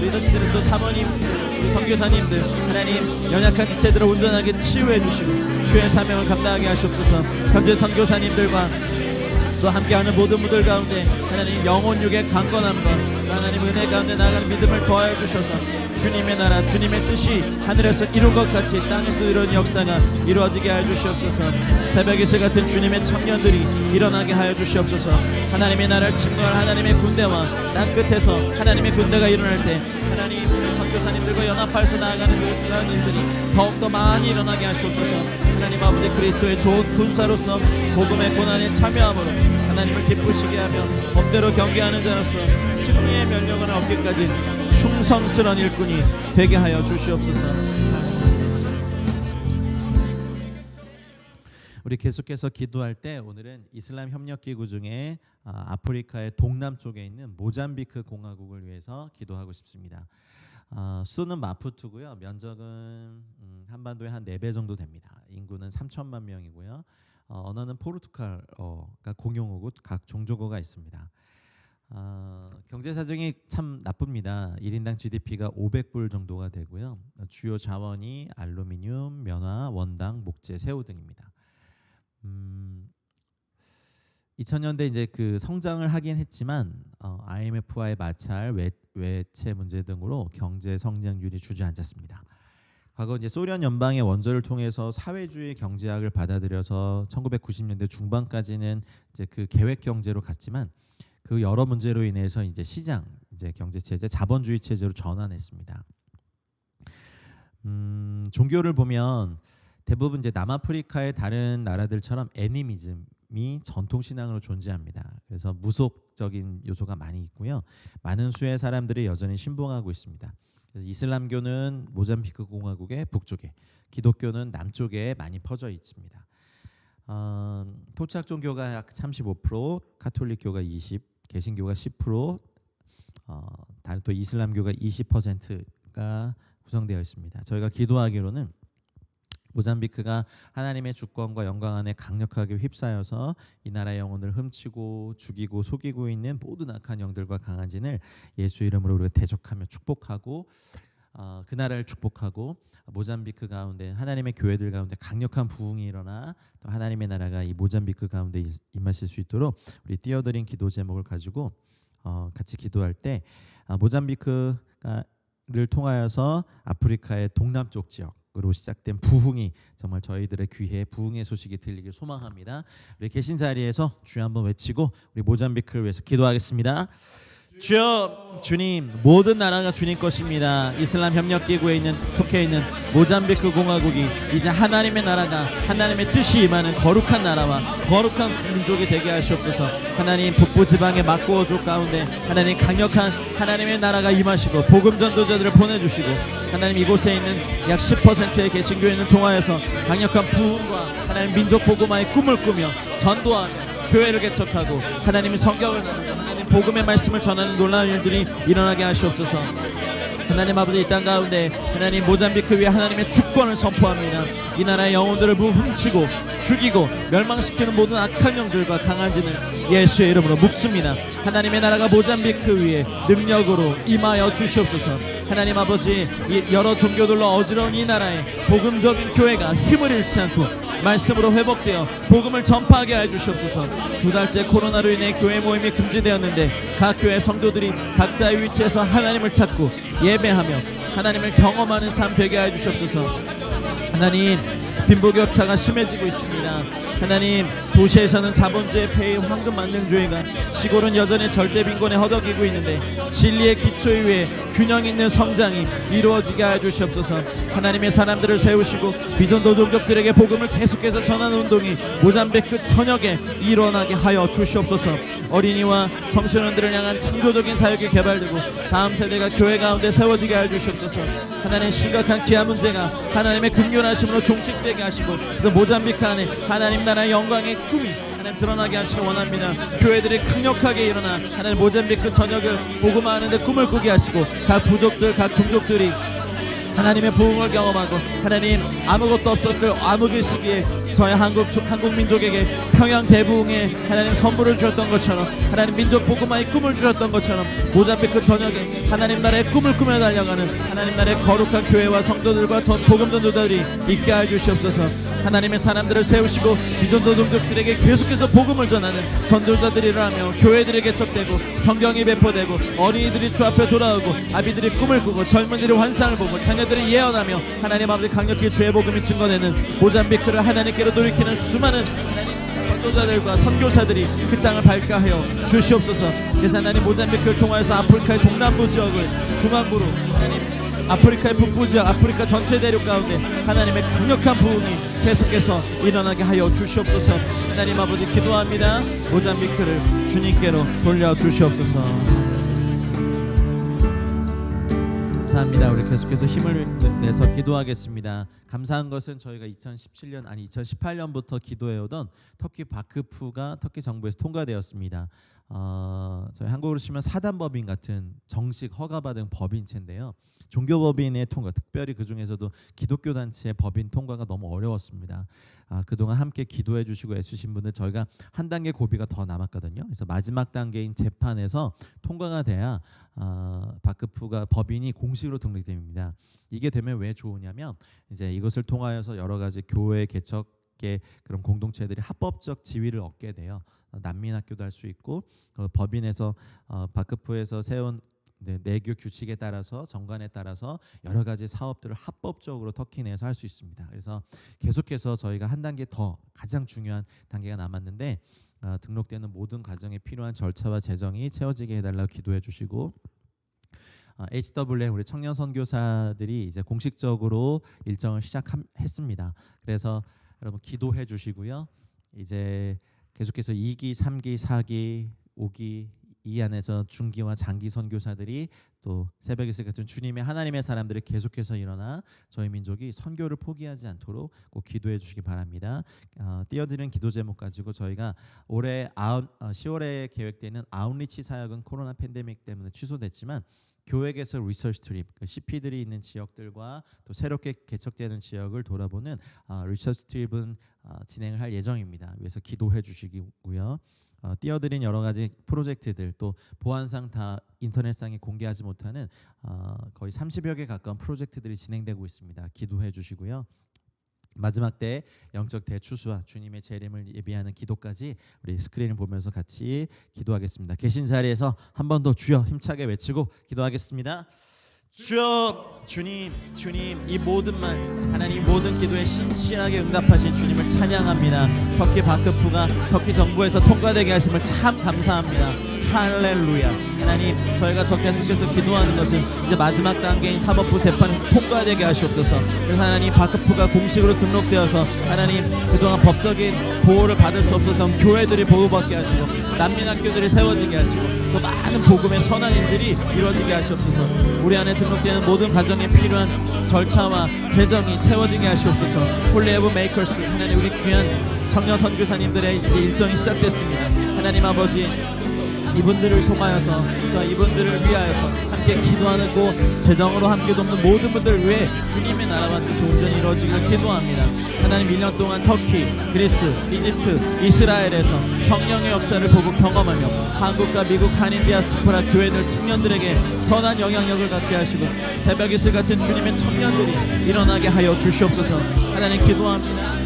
리더십들은 또 사모님, 우리 선교사님들 하나님 연약한 지체들을 온전하게 치유해 주시고 주의 사명을 감당하게 하시옵소서. 현재 선교사님들과 또 함께하는 모든 분들 가운데 하나님 영혼 육의 강건함과 하나님 은혜 가운데 나아가는 믿음을 더하여 주셔서 주님의 나라 주님의 뜻이 하늘에서 이룬 것 같이 땅에서 이루어진 역사가 이루어지게 하여 주시옵소서. 새벽 이슬 같은 주님의 청년들이 일어나게 하여 주시옵소서. 하나님의 나라를 침노할 하나님의 군대와 땅 끝에서 하나님의 군대가 일어날 때 하나님 우리 선교사님들과 연합하여서 나아가는 그런 일들이 더욱더 많이 일어나게 하시옵소서. 하나님 아버지 그리스도의 좋은 군사로서 복음의 고난에 참여함으로 하나님을 기쁘시게 하며 법대로 경계하는 자로서 승리의 면역을 얻기까지 충성스러운 일꾼이 되게 하여 주시옵소서. 우리 계속해서 기도할 때 오늘은 이슬람 협력기구 중에 아프리카의 동남쪽에 있는 모잠비크 공화국을 위해서 기도하고 싶습니다. 수도는 마푸투고요. 면적은 한반도의 한 4배 정도 됩니다. 인구는 3천만 명이고요. 언어는 포르투갈어가 공용어고 각 종족어가 있습니다. 경제 사정이 참 나쁩니다. 1인당 GDP가 500불 정도가 되고요. 주요 자원이 알루미늄, 면화, 원당, 목재, 새우 등입니다. 2000년대 이제 그 성장을 하긴 했지만 IMF와의 마찰, 외채 문제 등으로 경제 성장률이 주저앉았습니다. 과거 이제 소련 연방의 원조를 통해서 사회주의 경제학을 받아들여서 1990년대 중반까지는 이제 그 계획 경제로 갔지만 그 여러 문제로 인해서 이제 시장, 이제 경제 체제, 자본주의 체제로 전환했습니다. 종교를 보면 대부분 이제 남아프리카의 다른 나라들처럼 애니미즘이 전통 신앙으로 존재합니다. 그래서 무속적인 요소가 많이 있고요. 많은 수의 사람들이 여전히 신봉하고 있습니다. 그래서 이슬람교는 모잠비크 공화국의 북쪽에, 기독교는 남쪽에 많이 퍼져 있습니다. 토착 종교가 약 35%, 카톨릭교가 20%, 개신교가 10%, 다른 또 이슬람교가 20%가 구성되어 있습니다. 저희가 기도하기로는 모잠비크가 하나님의 주권과 영광 안에 강력하게 휩싸여서 이 나라의 영혼을 훔치고 죽이고 속이고 있는 모든 악한 영들과 강한 진을 예수 이름으로 우리가 대적하며 축복하고 그 나라를 축복하고 모잠비크 가운데 하나님의 교회들 가운데 강력한 부흥이 일어나 또 하나님의 나라가 이 모잠비크 가운데 임하실 수 있도록 우리 띄어드린 기도 제목을 가지고 같이 기도할 때 모잠비크를 통하여서 아프리카의 동남쪽 지역으로 시작된 부흥이 정말 저희들의 귀에 부흥의 소식이 들리길 소망합니다. 우리 계신 자리에서 주여 한번 외치고 우리 모잠비크를 위해서 기도하겠습니다. 주여, 주님, 모든 나라가 주님 것입니다. 이슬람 협력기구에 속해 있는 모잠비크 공화국이 이제 하나님의 나라가 하나님의 뜻이 임하는 거룩한 나라와 거룩한 민족이 되게 하시옵소서. 하나님 북부 지방의 막고어족 가운데 하나님 강력한 하나님의 나라가 임하시고 복음 전도자들을 보내주시고 하나님 이곳에 있는 약 10%의 개신교인을 통하여서 강력한 부흥과 하나님 민족 복음화의 꿈을 꾸며 전도하며 교회를 개척하고 하나님의 성경을 하나님 복음의 말씀을 전하는 놀라운 일들이 일어나게 하시옵소서. 하나님 아버지 이 땅 가운데 하나님 모잠비크 위에 하나님의 주권을 선포합니다. 이 나라의 영혼들을 훔치고 죽이고 멸망시키는 모든 악한 영들과 강한 진을 예수의 이름으로 묵습니다. 하나님의 나라가 모잠비크 위에 능력으로 임하여 주시옵소서. 하나님 아버지 이 여러 종교들로 어지러운 이 나라에 복음적인 교회가 힘을 잃지 않고 말씀으로 회복되어 복음을 전파하게 해주시옵소서. 2달째 코로나로 인해 교회 모임이 금지되었는데 각 교회 성도들이 각자의 위치에서 하나님을 찾고 예배하며 하나님을 경험하는 삶 되게 해주시옵소서. 하나님 빈부격차가 심해지고 있습니다. 하나님 도시에서는 자본주의 폐해 황금 만능주의가 시골은 여전히 절대 빈곤에 허덕이고 있는데 진리의 기초 위에 균형 있는 성장이 이루어지게 하여 주시옵소서. 하나님의 사람들을 세우시고 비전도 종족들에게 복음을 계속해서 전하는 운동이 모잠비크 전역에 일어나게 하여 주시옵소서. 어린이와 청소년들을 향한 창조적인 사역이 개발되고 다음 세대가 교회 가운데 세워지게 하여 주시옵소서. 하나님 심각한 기아 문제가 하나님의 긍휼하심으로 종식되게 하시고 그래서 모잠비크 안에 하나님 나라의 영광의 꿈이 하나님 드러나게 하시기 원합니다. 교회들이 강력하게 일어나 하나님 모잠비크 전역을 복음화하는 데 꿈을 꾸게 하시고 각 부족들 각 종족들이 하나님의 부흥을 경험하고 하나님 아무것도 없었을 암흑의 시기에 저희 한국 민족에게 평양 대부흥의 하나님 선물을 주셨던 것처럼, 하나님 민족 복음화의 꿈을 주셨던 것처럼, 모잠비크 전역에 하나님 나라의 꿈을 꾸며 달려가는 하나님 나라의 거룩한 교회와 성도들과 복음 전도자들이 있게 해 주시옵소서. 하나님의 사람들을 세우시고 미전도 종족들에게 계속해서 복음을 전하는 전도자들이 일어나며 교회들이 개척되고 성경이 배포되고 어린이들이 주 앞에 돌아오고 아비들이 꿈을 꾸고 젊은이들이 환상을 보고 자녀들이 예언하며 하나님 아버지 강력히 주의 복음이 증거되는 모잠비크를 하나님께로 돌이키는 수많은 전도자들과 선교사들이 그 땅을 밝혀하여 주시옵소서. 그래서 하나님 모잠비크를 통하여서 아프리카의 동남부 지역을 중앙부로 하나님 아프리카의 북부 지역, 아프리카 전체 대륙 가운데 하나님의 강력한 부흥이 계속해서 일어나게 하여 주시옵소서. 하나님 아버지 기도합니다. 모잠비크를 주님께로 돌려 주시옵소서. 감사합니다. 우리 계속해서 힘을 내서 기도하겠습니다. 감사한 것은 저희가 2018년부터 기도해오던 터키 바크푸가 터키 정부에서 통과되었습니다. 저희 한국으로 치면 사단법인 같은 정식 허가받은 법인체인데요. 종교법인의 통과, 특별히 그 중에서도 기독교 단체의 법인 통과가 너무 어려웠습니다. 그동안 함께 기도해 주시고 애쓰신 분들 저희가 한 단계 고비가 더 남았거든요. 그래서 마지막 단계인 재판에서 통과가 돼야 바크푸가 법인이 공식으로 등록됩니다. 이게 되면 왜 좋으냐면 이제 이것을 통하여서 여러 가지 교회 개척의 그런 공동체들이 합법적 지위를 얻게 돼요. 난민학교도 할 수 있고 법인에서 바크푸에서 세운 내교 규칙에 따라서 정관에 따라서 여러 가지 사업들을 합법적으로 터키 내에서 할 수 있습니다. 그래서 계속해서 저희가 한 단계 더 가장 중요한 단계가 남았는데 등록되는 모든 과정에 필요한 절차와 재정이 채워지게 해달라고 기도해 주시고 HWM 우리 청년 선교사들이 이제 공식적으로 일정을 시작했습니다. 그래서 여러분 기도해 주시고요. 이제 계속해서 2기, 3기, 4기, 5기 이 안에서 중기와 장기 선교사들이 또 새벽 이슬 같은 주님의 하나님의 사람들이 계속해서 일어나 저희 민족이 선교를 포기하지 않도록 꼭 기도해 주시기 바랍니다. 띄어드린 기도 제목 가지고 저희가 올해 10월에 계획되는 아웃리치 사역은 코로나 팬데믹 때문에 취소됐지만 교회에서 리서치 트립, CP들이 있는 지역들과 또 새롭게 개척되는 지역을 돌아보는 리서치 트립은 진행을 할 예정입니다. 그래서 기도해 주시고요. 띄어드린 여러 가지 프로젝트들 또 보안상 다 인터넷상에 공개하지 못하는 거의 30여 개 가까운 프로젝트들이 진행되고 있습니다. 기도해 주시고요. 마지막 때 영적 대추수와 주님의 재림을 예비하는 기도까지 우리 스크린을 보면서 같이 기도하겠습니다. 계신 자리에서 한 번 더 주여 힘차게 외치고 기도하겠습니다. 주여, 주님 이 모든 말 하나님 모든 기도에 신실하게 응답하신 주님을 찬양합니다. 터키 바크푸가 터키 정부에서 통과되게 하심을 참 감사합니다. 할렐루야. 하나님 저희가 더 계속해서 기도하는 것은 이제 마지막 단계인 사법부 재판에서 통과되게 하시옵소서. 그래서 하나님 바크푸가 공식으로 등록되어서 하나님 그동안 법적인 보호를 받을 수 없었던 교회들이 보호받게 하시고 난민학교들이 세워지게 하시고 또 많은 복음의 선한 일들이 이루어지게 하시옵소서. 우리 안에 등록되는 모든 과정에 필요한 절차와 재정이 채워지게 하시옵소서. 홀리 에브 메이커스 하나님 우리 귀한 청년 선교사님들의 일정이 시작됐습니다. 하나님 아버지 이분들을 통하여서 또 이분들을 위하여서 함께 기도하는 고 재정으로 함께 돕는 모든 분들을 위해 주님의 나라와 뜻이 온전히 이루어지기를 기도합니다. 하나님 1년 동안 터키, 그리스, 이집트, 이스라엘에서 성령의 역사를 보고 경험하며 한국과 미국 한인 디아스포라 교회들 청년들에게 선한 영향력을 갖게 하시고 새벽 이슬 같은 주님의 청년들이 일어나게 하여 주시옵소서. 하나님 기도합니다.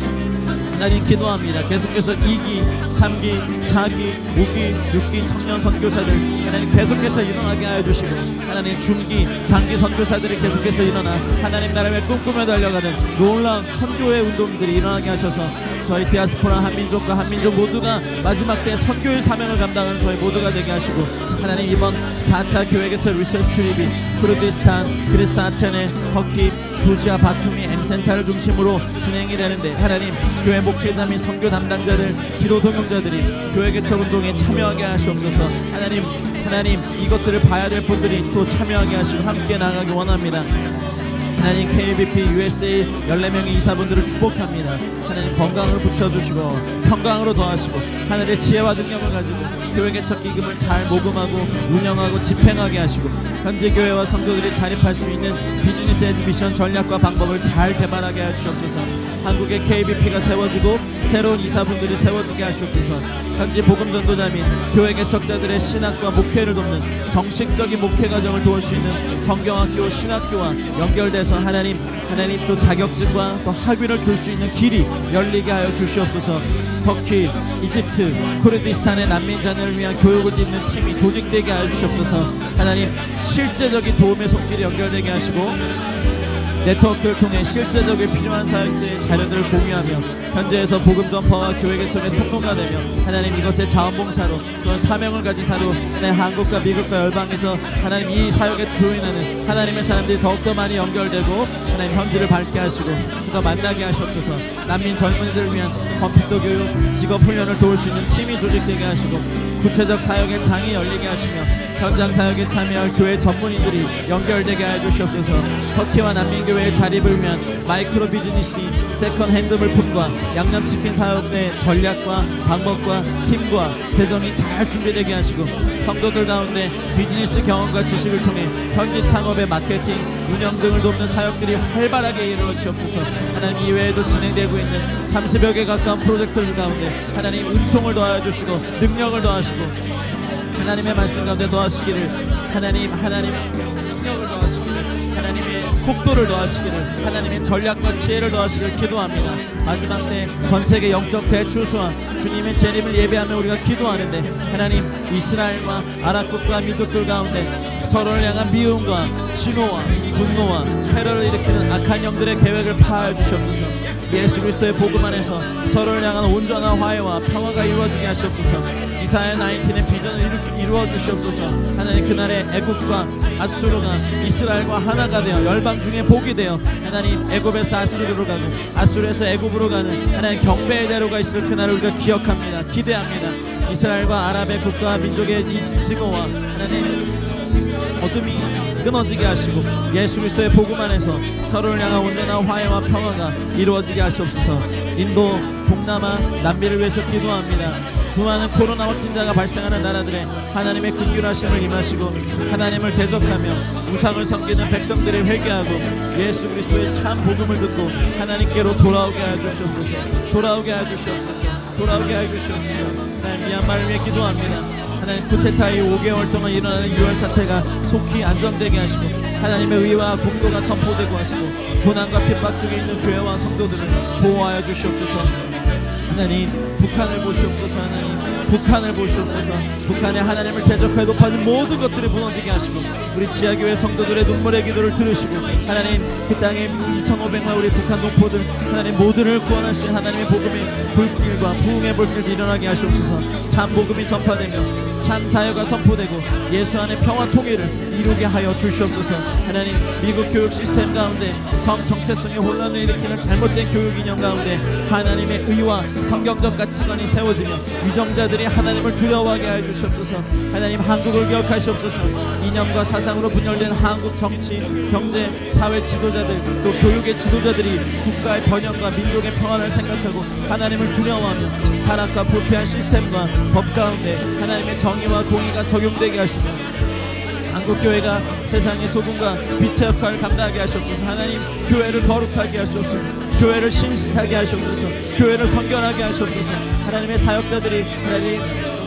하나님 기도합니다. 계속해서 2기, 3기, 4기, 5기, 6기 청년 선교사들 하나님 계속해서 일어나게 하여 주시고 하나님 중기, 장기 선교사들이 계속해서 일어나 하나님 나라를 꿈꾸며 달려가는 놀라운 선교의 운동들이 일어나게 하셔서 저희 디아스포라 한민족과 한민족 모두가 마지막 때 선교의 사명을 감당하는 저희 모두가 되게 하시고 하나님 이번 4차 교회에서 리서치 트립이 쿠르디스탄, 그리스 아테네, 터키, 조지아 바투미 M센터를 중심으로 진행이 되는데 하나님 교회 목회자 및 선교 담당자들, 기도 동역자들이 교회 개척 운동에 참여하게 하시옵소서. 하나님 이것들을 봐야 될 분들이 또 참여하게 하시고 함께 나가기 원합니다. 하나님 KBP USA 14명의 이사분들을 축복합니다. 하나님 건강을 붙여주시고 평강으로 더하시고 하늘의 지혜와 능력을 가지고 교회 개척 기금을 잘 모금하고 운영하고 집행하게 하시고 현재 교회와 성도들이 자립할 수 있는 비즈니스 에듀미션 전략과 방법을 잘 개발하게 하여 주옵소서. 한국의 KBP가 세워지고 새로운 이사분들이 세워지게 하시옵소서. 현지 복음전도자 및 교회 개척자들의 신학과 목회를 돕는 정식적인 목회 과정을 도울 수 있는 성경학교, 신학교와 연결돼서 하나님 또 자격증과 또 학위를 줄 수 있는 길이 열리게 하여 주시옵소서. 터키, 이집트, 쿠르디스탄의 난민 자녀를 위한 교육을 딛는 팀이 조직되게 하여 주시옵소서. 하나님 실제적인 도움의 손길이 연결되게 하시고 네트워크를 통해 실제적인 필요한 사역들의 자료들을 공유하며 현재에서 복음 전파와 교회 개척의 통로가 되며 하나님 이것의 자원봉사로 또한 사명을 가진 사로 한국과 미국과 열방에서 하나님 이 사역에 교인하는 하나님의 사람들이 더욱더 많이 연결되고 하나님 현지를 밝게 하시고 더 만나게 하시옵소서. 난민 젊은이들을 위한 컴퓨터 교육, 직업 훈련을 도울 수 있는 팀이 조직되게 하시고 구체적 사역의 장이 열리게 하시며 현장 사역에 참여할 교회 전문인들이 연결되게 하여 주시옵소서. 터키와 난민교회의 자립을 위한 마이크로 비즈니스인 세컨 핸드 물품과 양념치킨 사업의 전략과 방법과 팀과 재정이 잘 준비되게 하시고 성도들 가운데 비즈니스 경험과 지식을 통해 현지 창업의 마케팅, 운영 등을 돕는 사역들이 활발하게 이루어지옵소서. 하나님 이외에도 진행되고 있는 30여 개 가까운 프로젝트들 가운데 하나님 은총을 더하여 주시고 능력을 더하시고 하나님의 말씀 가운데 더하시기를 하나님의 능력을 더하시기를 하나님의 속도를 더하시기를 하나님의 전략과 지혜를 더하시기를 기도합니다. 마지막 때 전세계 영적 대추수와 주님의 재림을 예배하며 우리가 기도하는데 하나님 이스라엘과 아랍국과 민족들 가운데 서로를 향한 미움과 진노와 분노와 테러를 일으키는 악한 영들의 계획을 파하여 주시옵소서. 예수 그리스도의 복음 안에서 서로를 향한 온전한 화해와 평화가 이루어지게 하시옵소서. 이사야 19의 비전을 이루어 주시옵소서. 하나님 그날의 애굽과 아수르가 이스라엘과 하나가 되어 열방 중에 복이 되어 하나님 애굽에서 아수르로 가고 아수르에서 애굽으로 가는 하나님 경배의 대로가 있을 그날을 우리가 기억합니다. 기대합니다. 이스라엘과 아랍의 국가와 민족의 이 증오와 하나님 어둠이 끊어지게 하시고 예수 그리스도의 복음 안에서 서로를 향한 온전한 화해와 평화가 이루어지게 하시옵소서. 인도, 동남아, 남미를 위해서 기도합니다. 수많은 코로나 확진자가 발생하는 나라들의 하나님의 긍휼하심을 임하시고 하나님을 대적하며 우상을 섬기는 백성들이 회개하고 예수 그리스도의 참 복음을 듣고 하나님께로 돌아오게 하여 주시옵소서. 돌아오게 하여 주시옵소서. 돌아오게 하여 주시옵소서. 하나님 미얀마를 위해 기도합니다. 하나님 쿠데타 이후 5개월 동안 일어나는 유혈 사태가 속히 안정되게 하시고 하나님의 의와 공도가 선포되고 하시고 고난과 핍박 속에 있는 교회와 성도들을 보호하여 주시옵소서. 하나님 북한을 보시옵소서. 하나님 북한을 보시옵소서. 북한의 하나님을 대적하여 높아진 모든 것들을 무너지게 하시고 우리 지하교회 성도들의 눈물의 기도를 들으시고 하나님 그 땅에 2,500만 우리 북한 동포들 하나님 모두를 구원하신 하나님의 복음의 불길과 부흥의 불길도 일어나게 하시옵소서. 참 복음이 전파되며 참 자유가 선포되고 예수 안의 평화 통일을 이루게 하여 주시옵소서. 하나님 미국 교육 시스템 가운데 성 정체성의 혼란을 일으키는 잘못된 교육 이념 가운데 하나님의 의와 성경적 가치관이 세워지며 위정자들이 하나님을 두려워하게 하여 주시옵소서. 하나님 한국을 기억하시옵소서. 이념과 사상으로 분열된 한국 정치, 경제, 사회 지도자들 또 교육의 지도자들이 국가의 번영과 민족의 평안을 생각하고 하나님을 두려워하며 타락과 부패한 시스템과 법 가운데 하나님의 정의와 공의가 적용되게 하시며 한국교회가 세상의 소금과 빛의 역할을 감당하게 하시옵소서. 하나님 교회를 거룩하게 하시옵소서. 교회를 신실하게 하시옵소서. 교회를 성결하게 하시옵소서. 하나님의 사역자들이 하나님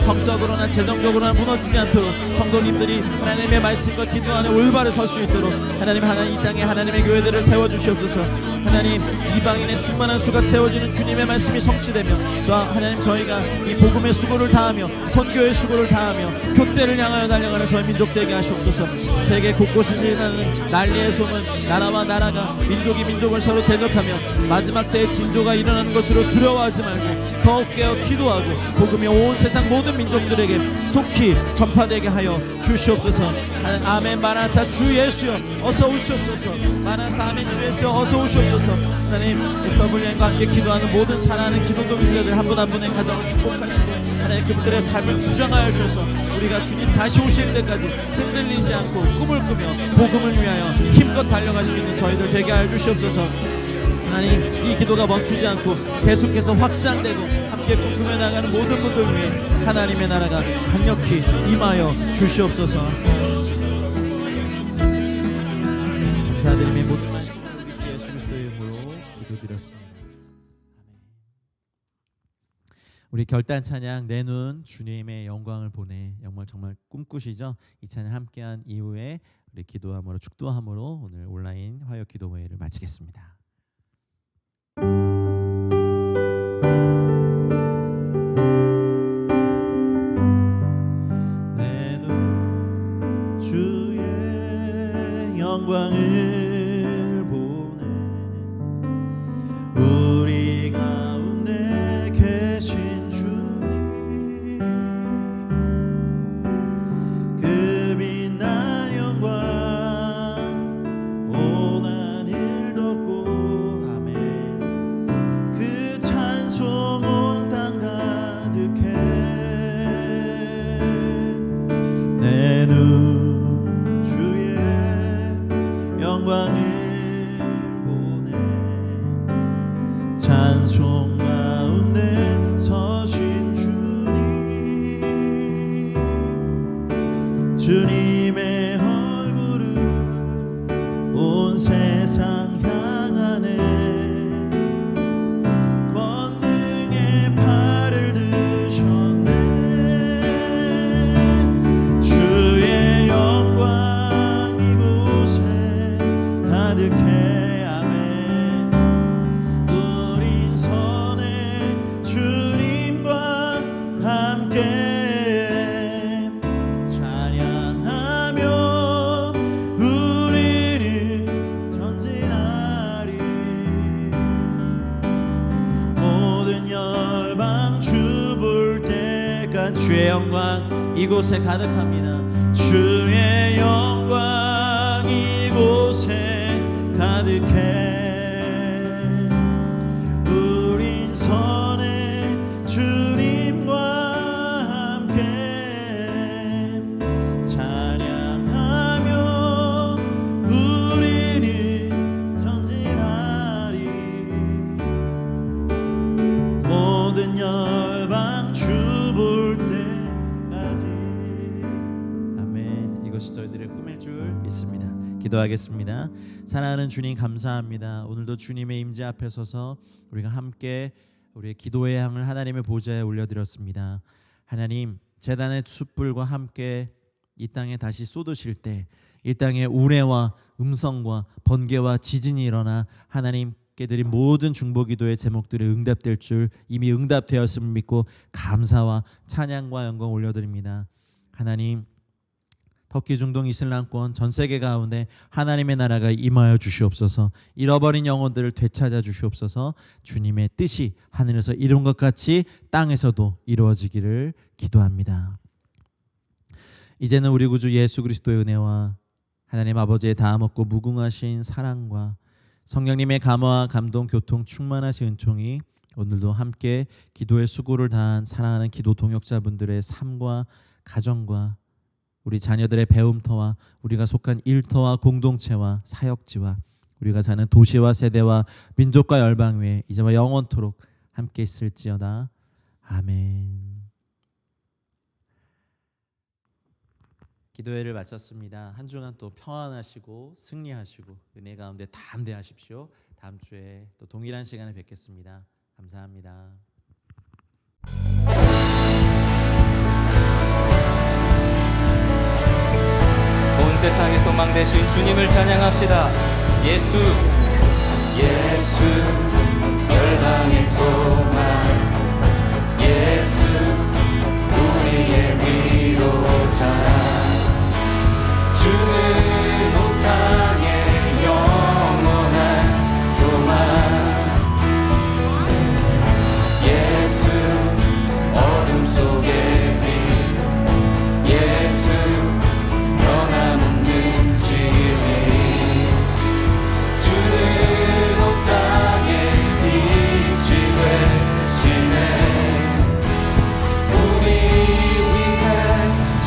성적으로나 재정적으로나 무너지지 않도록 성도님들이 하나님의 말씀과 기도 안에 올바로 설 수 있도록 하나님 이 땅에 하나님의 교회들을 세워주시옵소서. 하나님 이방인의 충만한 수가 채워지는 주님의 말씀이 성취되며 또한 하나님 저희가 이 복음의 수고를 다하며 선교의 수고를 다하며 교대를 향하여 달려가는 저희 민족 되게 하시옵소서. 세계 곳곳에서 일어나는 난리의 소문 나라와 나라가 민족이 민족을 서로 대적하며 마지막 때의 진조가 일어나는 것으로 두려워하지 말고 더욱 깨어 기도하고 복음이 온 세상 모든 민족들에게 속히 전파되게 하여 주시옵소서. 아멘. 마라나타 주 예수여 어서 오시옵소서. 마라나타 아멘 주 예수여 어서 오시옵소서. 하나님 SWN과 함께 기도하는 모든 사랑하는 기도도 민자들 한 분 한 분의 가정을 축복하시고 하나님 그분들의 삶을 주장하여 주셔서 우리가 주님 다시 오실 때까지 흔들리지 않고 꿈을 꾸며 복음을 위하여 힘껏 달려갈 수 있는 저희들 되게 하여 주시옵소서. 하나님 이 기도가 멈추지 않고 계속해서 확장되고 함께 꿈꾸며 나가는 모든 분들 위해 하나님의 나라가 강력히 임하여 주시옵소서. 우리 결단 찬양 내 눈 주님의 영광을 보내 정말 꿈꾸시죠? 이 찬양 함께한 이후에 우리 기도함으로 축도함으로 오늘 온라인 화요 기도회를 마치겠습니다. 내 눈 주의 영광을 보내 우리 가운데 계신 주님 그 빛난 영광 온 하늘 덮고 아멘 그 찬송 온 땅 가득해 내 눈 주의 영광을 보내 찬송 가운데 서신 주님의 얼굴은 온 세상 향하네 권능의 팔을 드셨네 주의 영광 이곳에 가득해 아멘 우린 선해 주님과 함께 주의 영광 이곳에 가득합니다. 주의 영광 이곳에 가득해 우린 선해 주님과 함께 찬양하며 우리는 전진하리 모든 열방 주볼 이것이 저희들의 꿈일 줄 믿습니다. 기도하겠습니다. 사랑하는 주님 감사합니다. 오늘도 주님의 임재 앞에 서서 우리가 함께 우리의 기도의 향을 하나님의 보좌에 올려드렸습니다. 하나님 제단의 숯불과 함께 이 땅에 다시 쏟으실 때 이 땅에 우레와 음성과 번개와 지진이 일어나 하나님께 드린 모든 중보기도의 제목들이 응답될 줄 이미 응답되었음을 믿고 감사와 찬양과 영광 올려드립니다. 하나님 터키 중동 이슬람권 전 세계 가운데 하나님의 나라가 임하여 주시옵소서. 잃어버린 영혼들을 되찾아 주시옵소서. 주님의 뜻이 하늘에서 이룬 것 같이 땅에서도 이루어지기를 기도합니다. 이제는 우리 구주 예수 그리스도의 은혜와 하나님 아버지의 다함없고 무궁하신 사랑과 성령님의 감화와 감동 교통 충만하신 은총이 오늘도 함께 기도의 수고를 다한 사랑하는 기도 동역자분들의 삶과 가정과 우리 자녀들의 배움터와 우리가 속한 일터와 공동체와 사역지와 우리가 사는 도시와 세대와 민족과 열방 위에 이제와 영원토록 함께 있을지어다. 아멘. 기도회를 마쳤습니다. 한 주간 또 평안하시고 승리하시고 은혜 가운데 담대하십시오. 다음 주에 또 동일한 시간에 뵙겠습니다. 감사합니다. 온 세상의 소망 되신 주님을 찬양합시다. 예수 열방의 소망 예수 우리의 위로자 주는 온 땅의 영원한 소망 예수 어둠 속의 빛 예수 변함없는 진리 주는 온 땅의 빛이 되시네 우리 위해 주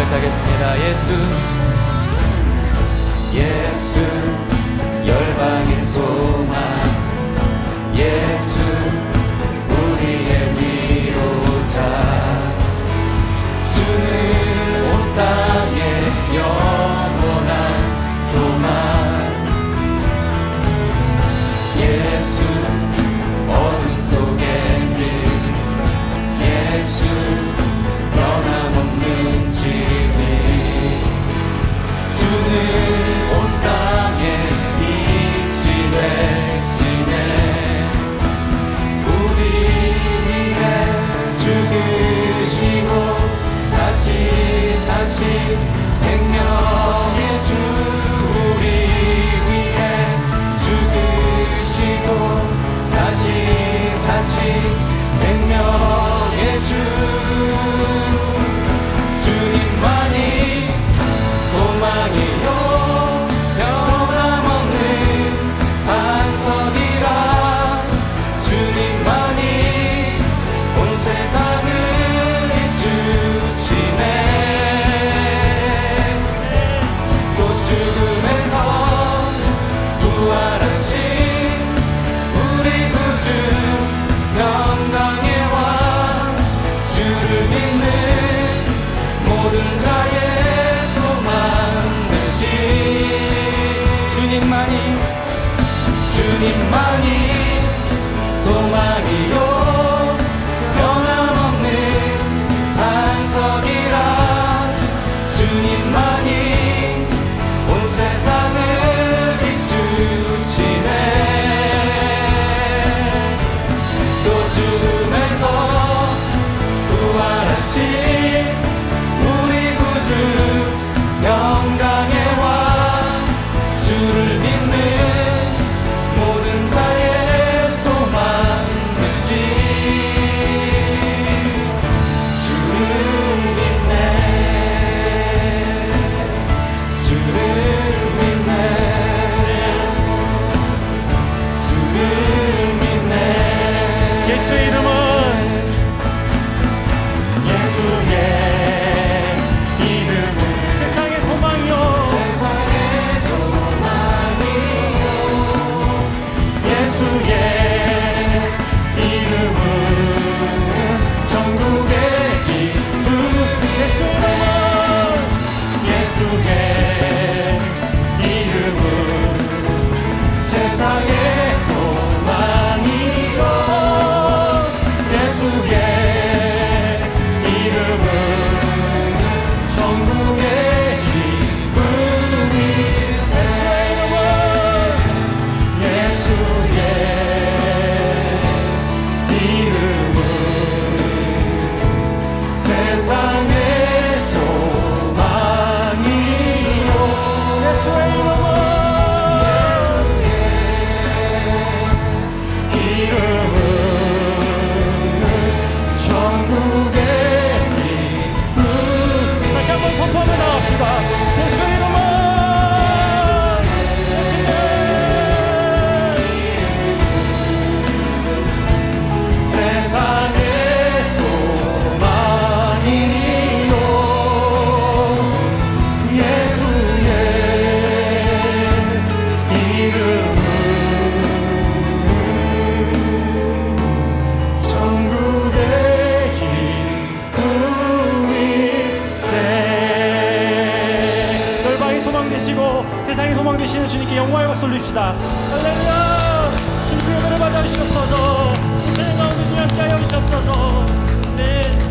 고백하겠습니다. 예수 열방의 소망, 예수 우리의 위로자, 주는 온 땅의 영원한 소망, 예수 어둠 속의 빛, 예수 변함없는 진리, 주는 온 땅에 빛이 되시네. 우리 위해 죽으시고 다시 사신 생명의 주, 우리 위해 죽으시고 다시 사신 생명의 주, 주님만이 소망이요 변함없는 반석이라, 주님만이 온 세상을 비추시네. 또 죽음에서 부활하신 우리 구주 영광의 왕, 주를 믿는 모든 자의 소망 되신 주님만이 소망이요 변함없는 반석이라, 주님만이 온 세상을 비추시네. 또 죽음에서 부활하신 우리 구주 영광의 왕, 주를 믿는 모든 자의 소망 되신, 주를 믿네, 주를 믿네, 주를 믿네. 예수의 이름은, 예수의 이름은 세상의 소망이요, 세상의 소망이요, 예수의 이름은 전국의 기쁨, 예수의 이름은 세상의 소망이요, 예수의 이름은 전국의 기쁨이, 예수의 이름은 세상의 소망이요, 예수의 이름은 전국의 기쁨. 다시 한번 선포하며 나갑시다. 예수의 이름은, 세상의 소망이요, 예수의 이름은 전국의 기쁨일세. 열방의 소망 되시고 세상의 소망 되시는 주님께 영광의 박수 올립시다. 할렐루야. 주님의 은혜를 받아 주시옵소서. 이 세상 가운데 주님 함께하여 주시옵소서. 네.